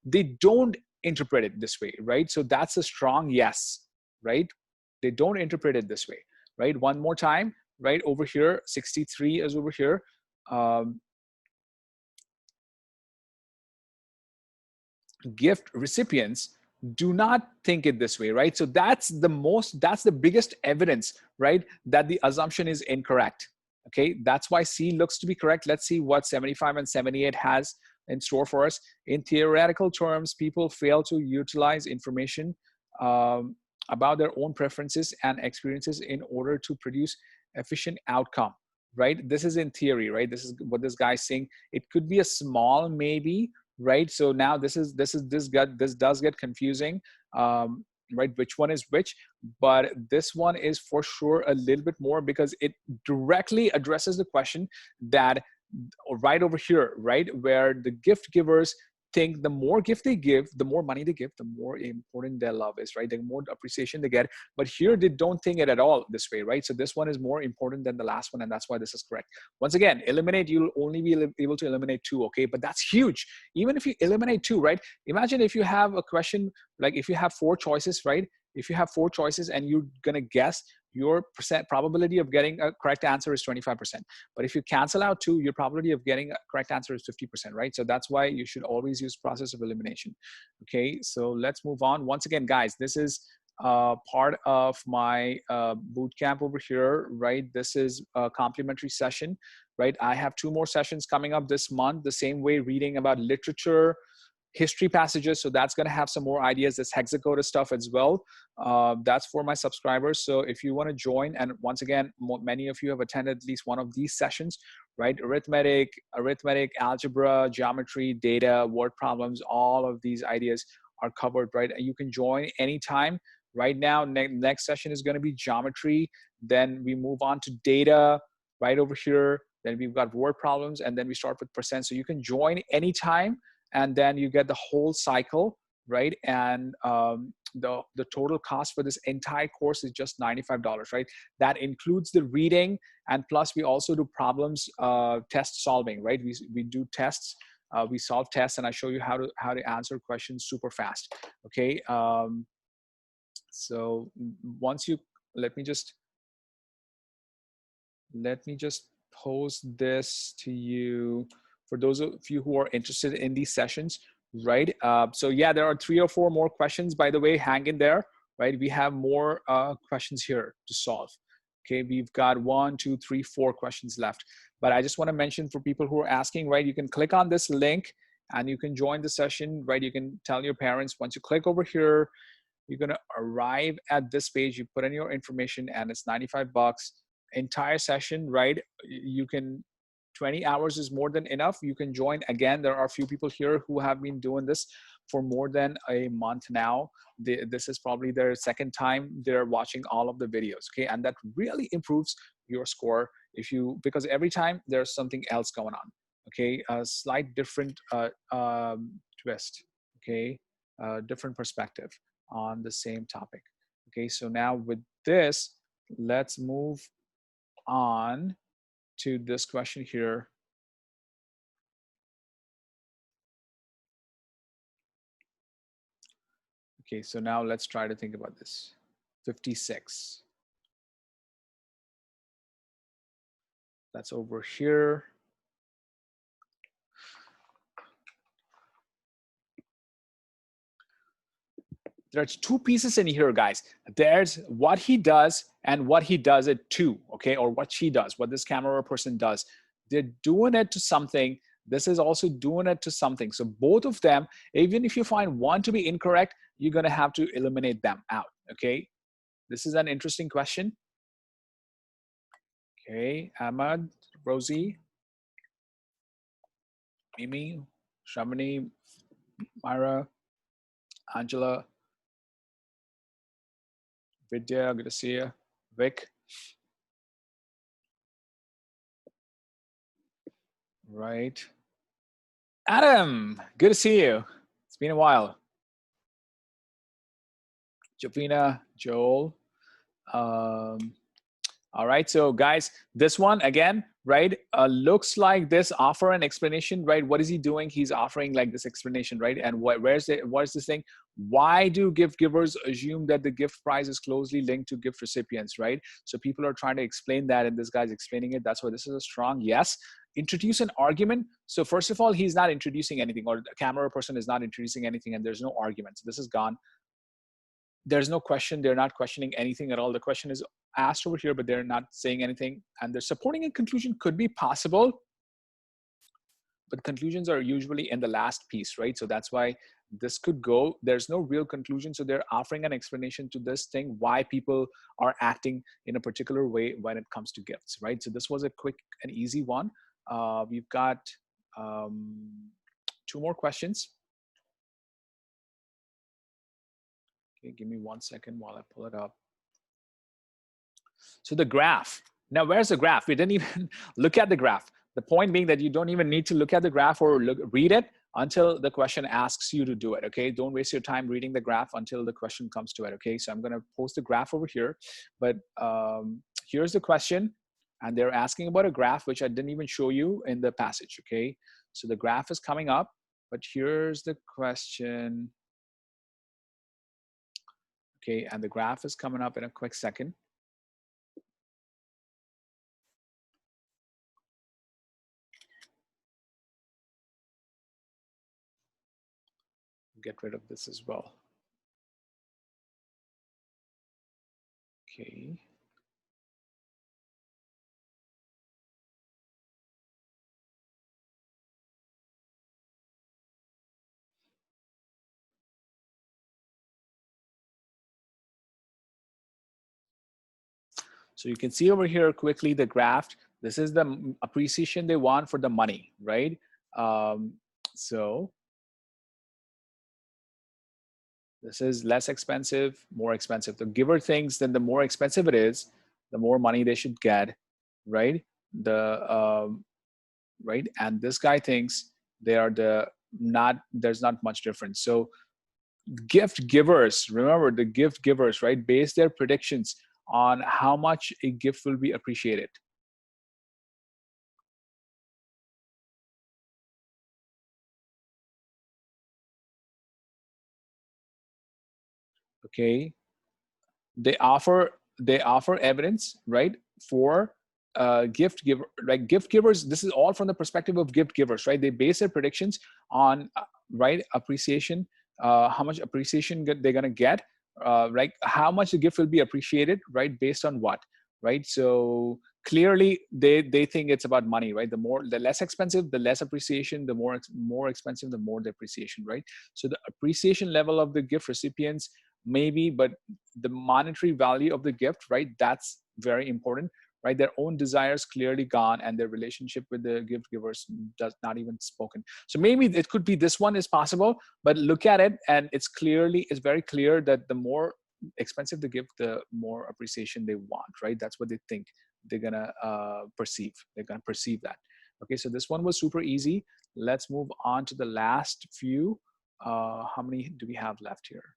A: They don't interpret it this way, right? So that's a strong yes, right? They don't interpret it this way, right? One more time, right? Over here, 63 is over here. Gift recipients do not think it this way, right? So that's the biggest evidence, right, that the assumption is incorrect. Okay, that's why C looks to be correct. Let's see what 75 and 78 has in store for us. In theoretical terms, people fail to utilize information about their own preferences and experiences in order to produce efficient outcome, right? This is in theory, right? This is what this guy's saying. It could be a small maybe, right? So now this does get confusing, right? Which one is which? But this one is for sure a little bit more because it directly addresses the question that right over here, right, where the gift givers think the more gift they give, the more money they give, the more important their love is, right? The more appreciation they get. But here they don't think it at all this way, right? So this one is more important than the last one, and that's why this is correct. Once again, eliminate, you'll only be able to eliminate 2, okay? But that's huge. Even if you eliminate 2, right? Imagine if you have a question, like if you have 4 choices, right? If you have 4 choices and you're gonna guess, your probability of getting a correct answer is 25%. But if you cancel out 2, your probability of getting a correct answer is 50%, right? So that's why you should always use process of elimination. Okay, so let's move on. Once again, guys, this is part of my boot camp over here, right? This is a complimentary session, right? I have 2 more sessions coming up this month, the same way, reading about literature, history passages. So that's going to have some more ideas, this hexacoda stuff as well. That's for my subscribers. So if you want to join, and once again, many of you have attended at least one of these sessions, right? Arithmetic, algebra, geometry, data, word problems, all of these ideas are covered, right? And you can join anytime. Right now, next session is going to be geometry. Then we move on to data right over here. Then we've got word problems, and then we start with percent. So you can join anytime, and then you get the whole cycle, right? And the total cost for this entire course is just $95, right? That includes the reading, and plus we also do problems, test solving, right? We do tests, we solve tests, and I show you how to answer questions super fast. Okay, so once you let me just post this to you for those of you who are interested in these sessions, right? So yeah, there are 3 or 4 more questions, by the way. Hang in there, right? We have more questions here to solve. Okay, we've got 1, 2, 3, 4 questions left. But I just want to mention for people who are asking, right? You can click on this link and you can join the session, right? You can tell your parents. Once you click over here, you're gonna arrive at this page. You put in your information, and it's $95. Entire session, right? You can 20 hours is more than enough. You can join. Again, there are a few people here who have been doing this for more than a month now. This is probably their 2nd time they're watching all of the videos, okay? And that really improves your score because every time there's something else going on, okay? A slight different twist, okay? Different perspective on the same topic, okay? So now with this, let's move on to this question here. Okay, so now let's try to think about this. 56. That's over here. There's 2 pieces in here, guys. There's what he does and what he does it to, okay? Or what she does, what this camera person does. They're doing it to something. This is also doing it to something. So both of them, even if you find one to be incorrect, you're gonna have to eliminate them out, okay? This is an interesting question. Okay, Ahmad, Rosie, Mimi, Shamini, Myra, Angela, Vidya, good to see you. Vic, right. Adam, good to see you. It's been a while. Jovina, Joel. Um, all right, so guys, this one again, right, looks like this offer an explanation, right? What is he doing? He's offering like this explanation, right? And where's it? What is this thing? Why do gift givers assume that the gift prize is closely linked to gift recipients, right? So people are trying to explain that, and this guy's explaining it. That's why this is a strong yes. Introduce an argument. So first of all, he's not introducing anything, or the camera person is not introducing anything, and there's no argument. So this is gone. There's no question. They're not questioning anything at all. The question is asked over here, but they're not saying anything. And they're supporting a conclusion could be possible, but conclusions are usually in the last piece, right? So that's why this could go. There's no real conclusion. So they're offering an explanation to this thing, why people are acting in a particular way when it comes to gifts, right? So this was a quick and easy one. We've got 2 more questions. Okay, give me 1 second while I pull it up. So the graph. Now, where's the graph? We didn't even look at the graph. The point being that you don't even need to look at the graph or read it until the question asks you to do it, okay? Don't waste your time reading the graph until the question comes to it, okay? So I'm gonna post the graph over here, but here's the question, and they're asking about a graph, which I didn't even show you in the passage, okay? So the graph is coming up, but here's the question. Okay, and the graph is coming up in a quick second. Get rid of this as well. Okay. So you can see over here quickly the graph. This is the appreciation they want for the money, right? So this is less expensive, more expensive. The giver thinks that the more expensive it is, the more money they should get, right? Right, and this guy thinks they are there's not much difference. So gift givers, remember the gift givers, right, base their predictions on how much a gift will be appreciated. Okay, they offer evidence, right, for gift giver, like gift givers. This is all from the perspective of gift givers, right? They base their predictions on right, appreciation, how much appreciation they're going to get, right, how much the gift will be appreciated, right, based on what, right? So clearly they think it's about money, right? The less expensive, the less appreciation. The more expensive, the more the appreciation, right? So the appreciation level of the gift recipients maybe, but the monetary value of the gift, right, that's very important, right? Their own desires clearly gone, and their relationship with the gift givers does not even spoken. So maybe it could be this one is possible, but look at it and it's very clear that the more expensive the gift, the more appreciation they want, right? That's what they think they're gonna perceive. They're gonna perceive that. Okay, so this one was super easy. Let's move on to the last few. How many do we have left here?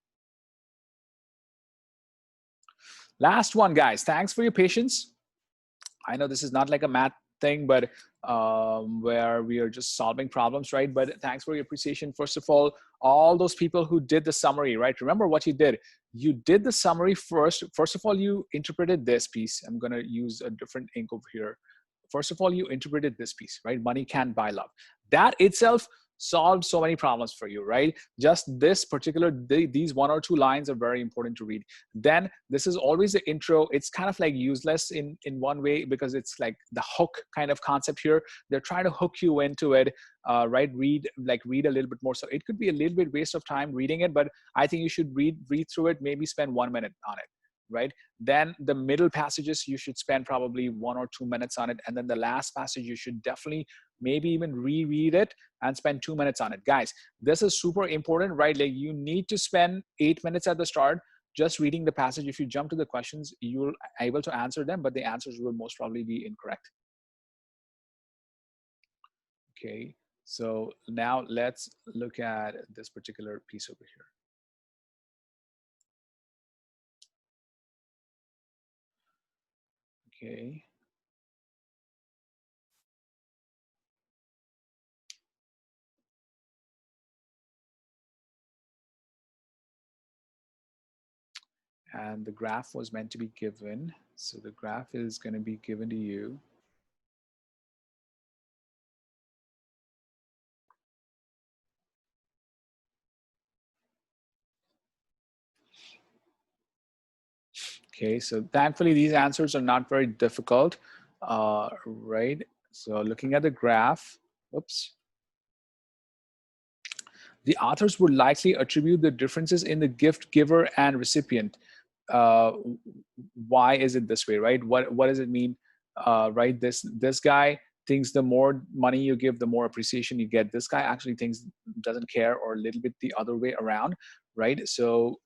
A: Last one, guys. Thanks for your patience. I know this is not like a math thing, but where we are just solving problems, right? But thanks for your appreciation. First of all those people who did the summary, right? Remember what you did. You did the summary first. First of all, you interpreted this piece. I'm going to use a different ink over here. First of all, you interpreted this piece, right? Money can't buy love. That itself solved so many problems for you, right? Just this particular, these 1 or 2 lines are very important to read. Then this is always the intro. It's kind of like useless in one way, because it's like the hook kind of concept here. They're trying to hook you into it, right? Read a little bit more. So it could be a little bit waste of time reading it, but I think you should read through it, maybe spend 1 minute on it. right? Then the middle passages, you should spend probably 1 or 2 minutes on it. And then the last passage, you should definitely maybe even reread it and spend 2 minutes on it. Guys, this is super important, right? Like you need to spend 8 minutes at the start just reading the passage. If you jump to the questions, you'll able to answer them, but the answers will most probably be incorrect. Okay, so now let's look at this particular piece over here. Okay. And the graph was meant to be given. So the graph is going to be given to you. Okay, so thankfully these answers are not very difficult, right? So looking at the graph, oops. The authors would likely attribute the differences in the gift giver and recipient. Why is it this way, right? What does it mean, right? This guy thinks the more money you give, the more appreciation you get. This guy actually thinks, doesn't care, or a little bit the other way around, right? So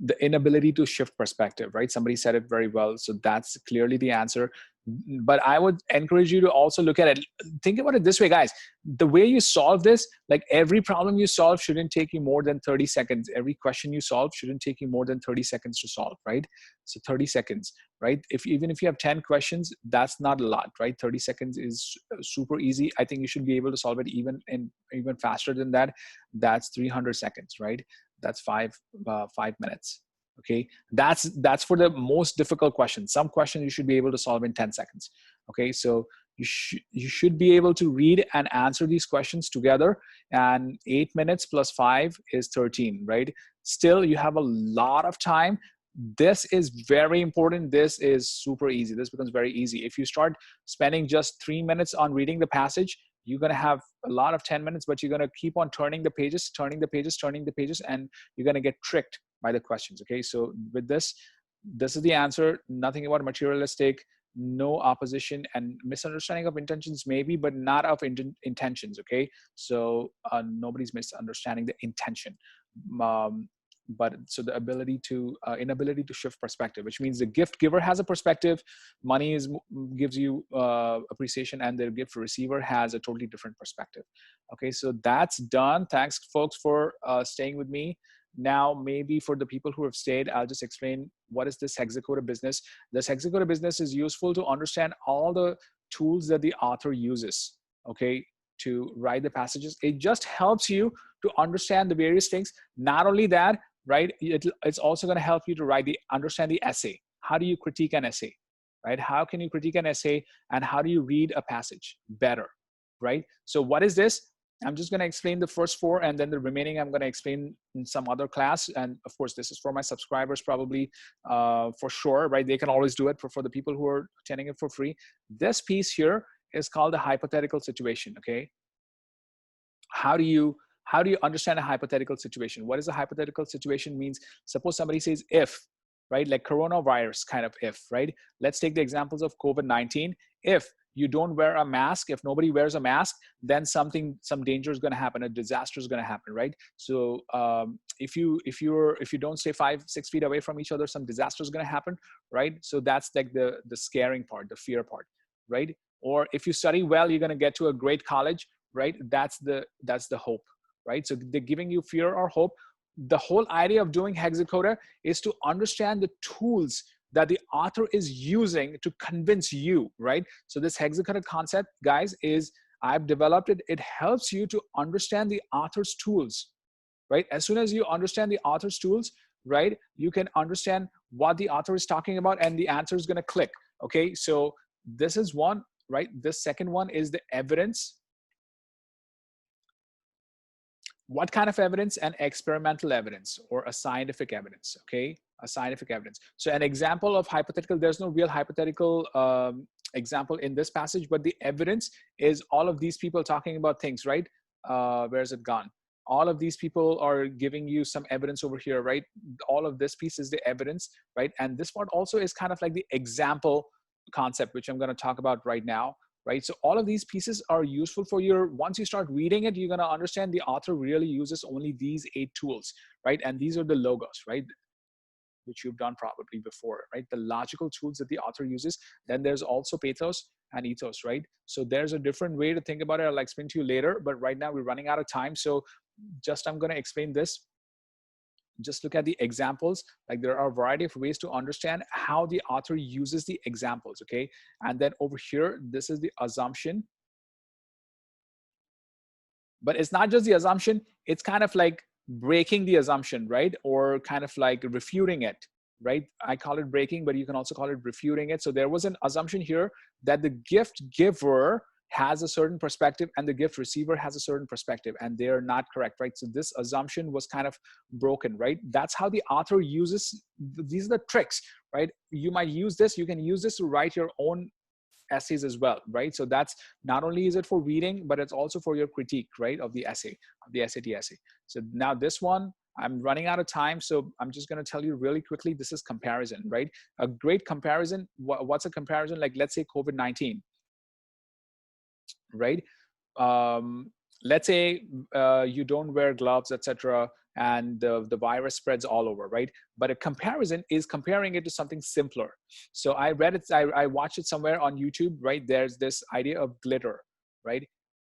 A: the inability to shift perspective, right? Somebody said it very well. So that's clearly the answer. But I would encourage you to also look at it. Think about it this way, guys. The way you solve this, like every problem you solve shouldn't take you more than 30 seconds. Every question you solve shouldn't take you more than 30 seconds to solve, right? So 30 seconds, right? Even if you have 10 questions, that's not a lot, right? 30 seconds is super easy. I think you should be able to solve it even faster than that. That's 300 seconds, right? That's 5 minutes. Okay, that's for the most difficult questions. Some questions you should be able to solve in 10 seconds. Okay, so you should be able to read and answer these questions together, and 8 minutes plus 5 is 13, right? Still, you have a lot of time. This is very important. This is super easy. This becomes very easy. If you start spending just 3 minutes on reading the passage, you're going to have a lot of 10 minutes, but you're going to keep on turning the pages, and you're going to get tricked by the questions. Okay, so with this is the answer. Nothing about materialistic, no opposition, and misunderstanding of intentions maybe, but not of intentions. Okay, so nobody's misunderstanding the intention. But so the inability to shift perspective, which means the gift giver has a perspective, money gives you appreciation, and the gift receiver has a totally different perspective. Okay, so that's done. Thanks folks for staying with me. Now, maybe for the people who have stayed, I'll just explain what is this Hexacoda business. This Hexacoda business is useful to understand all the tools that the author uses, okay, to write the passages. It just helps you to understand the various things. Not only that, right, it's also going to help you to understand the essay. How do you critique an essay, right? How can you critique an essay, and how do you read a passage better, right? So what is this? I'm just going to explain the first 4, and then the remaining I'm going to explain in some other class. And of course, this is for my subscribers probably, for sure, right? They can always do it. For the people who are attending it for free, this piece here is called a hypothetical situation, okay? How do you understand a hypothetical situation? What is a hypothetical situation means? Suppose somebody says if, right? Like coronavirus kind of if, right? Let's take the examples of COVID-19. If you don't wear a mask, if nobody wears a mask, then some danger is going to happen, a disaster is going to happen, right? So if you don't stay 5-6 feet away from each other, some disaster is going to happen, right? So that's like the scaring part, the fear part, right? Or if you study well, you're going to get to a great college, right? That's the hope, right? So they're giving you fear or hope. The whole idea of doing Hexacoda is to understand the tools that the author is using to convince you, right? So this Hexacoda concept, guys, is I've developed it. It helps you to understand the author's tools, right? As soon as you understand the author's tools, right, you can understand what the author is talking about, and the answer is going to click. Okay, so this is one, right? This second one is the evidence. What kind of evidence? An experimental evidence or a scientific evidence, okay? A scientific evidence. So an example of hypothetical, there's no real hypothetical example in this passage, but the evidence is all of these people talking about things, right? Where's it gone? all of these people are giving you some evidence over here, right? All of this piece is the evidence, right? And this part also is kind of like the example concept, which I'm going to talk about right now, right? So all of these pieces are useful for your, once you start reading it, you're going to understand the author really uses only these 8 tools, right? And these are the logos, right? Which you've done probably before, right? The logical tools that the author uses. Then there's also pathos and ethos, right? So there's a different way to think about it. I'll explain to you later, but right now we're running out of time. So just, I'm going to explain this. Just look at the examples. Like there are a variety of ways to understand how the author uses the examples, okay? And then over here, this is the assumption. But it's not just the assumption, it's kind of like breaking the assumption, right? Or kind of like refuting it, right? I call it breaking, but you can also call it refuting it. So there was an assumption here that the gift giver has a certain perspective and the gift receiver has a certain perspective, and they are not correct, right? So this assumption was kind of broken, right? That's how the author uses, these are the tricks, right? You might use this, you can use this to write your own essays as well, right? So that's not only is it for reading, but it's also for your critique, right, of the essay, of the SAT essay. So now this one, I'm running out of time, so I'm just going to tell you really quickly. This is comparison, right? A great comparison. What's a comparison? Like, let's say COVID-19, right? Let's say you don't wear gloves, etc., and the virus spreads all over, right? But a comparison is comparing it to something simpler. So I read it, I watched it somewhere on YouTube, right? There's this idea of glitter, right?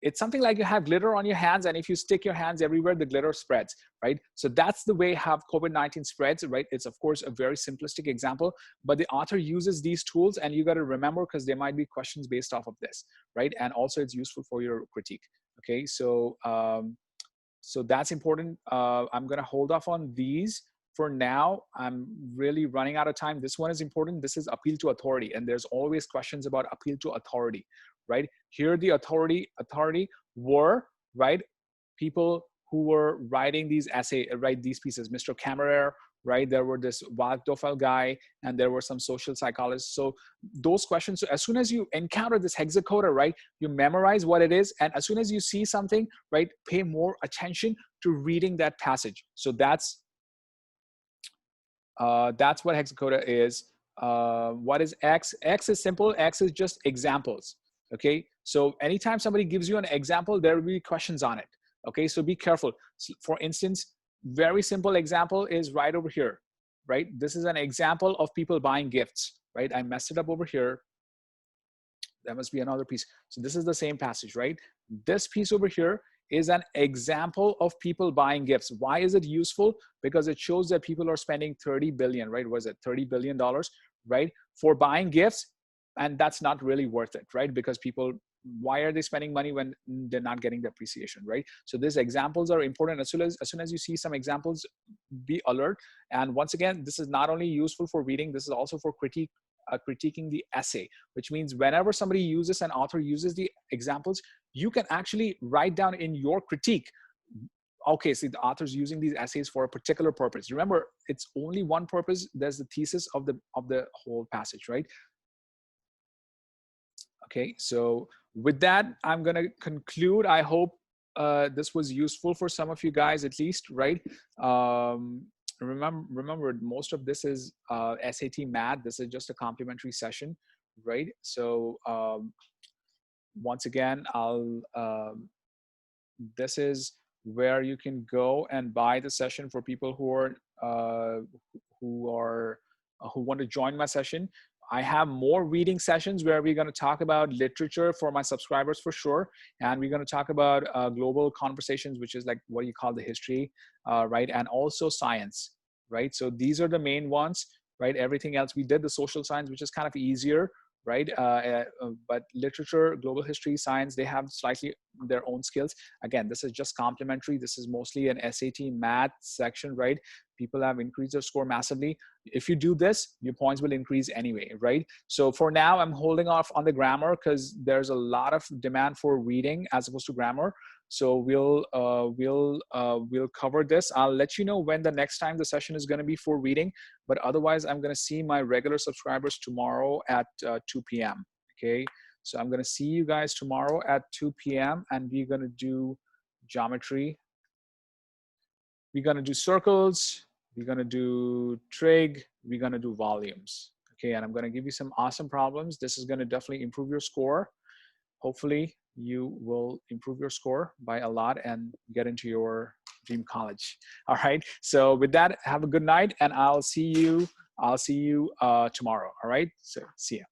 A: It's something like you have glitter on your hands, and if you stick your hands everywhere, the glitter spreads, right? So that's the way how COVID-19 spreads, right? It's of course a very simplistic example, but the author uses these tools, and you got to remember because there might be questions based off of this, right? And also it's useful for your critique. Okay, so so that's important. I'm gonna hold off on these for now. I'm really running out of time. This one is important. This is appeal to authority, and there's always questions about appeal to authority, right? Here the authority were, right, people who were writing these these pieces. Mr. Kammerer, right? There were this Waldorfel guy, and there were some social psychologists. So those questions, so as soon as you encounter this hexacoda, right, you memorize what it is, and as soon as you see something, right, pay more attention to reading that passage. So that's what hexacoda is. What is X? X is simple. X is just examples. Okay, so anytime somebody gives you an example, there will be questions on it. Okay, so be careful. So for instance, very simple example is right over here, right? This is an example of people buying gifts, right? I messed it up over here. That must be another piece. So this is the same passage, right? This piece over here is an example of people buying gifts. Why is it useful? Because it shows that people are spending 30 billion, right? Was it $30 billion, right? For buying gifts, and that's not really worth it, right? Because people, why are they spending money when they're not getting the appreciation, right? So these examples are important. As soon as you see some examples, be alert. And once again, this is not only useful for reading, this is also for critiquing the essay, which means whenever somebody uses, an author uses the examples, you can actually write down in your critique, okay, see, the author's using these essays for a particular purpose. Remember, it's only one purpose. There's the thesis of the whole passage, right? Okay, so with that, I'm going to conclude. I hope this was useful for some of you guys, at least, right? Remember, most of this is SAT math. This is just a complimentary session, right? So once again, this is where you can go and buy the session for people who want to join my session. I have more reading sessions where we're going to talk about literature for my subscribers for sure. And we're going to talk about global conversations, which is like what you call the history, right? And also science, right? So these are the main ones, right? Everything else, we did the social science, which is kind of easier, right? But literature, global history, science, they have slightly their own skills. Again, this is just complimentary. This is mostly an SAT math section, right? People have increased their score massively. If you do this, your points will increase anyway, right? So for now, I'm holding off on the grammar because there's a lot of demand for reading as opposed to grammar. So we'll cover this. I'll let you know when the next time the session is going to be for reading. But otherwise, I'm going to see my regular subscribers tomorrow at 2 p.m. Okay, so I'm going to see you guys tomorrow at 2 p.m. and we're going to do geometry We're going to do circles. We're going to do trig. We're going to do volumes. Okay, and I'm going to give you some awesome problems. This is going to definitely improve your score. Hopefully, you will improve your score by a lot and get into your dream college. All right. So with that, have a good night, and I'll see you tomorrow. All right. So see ya.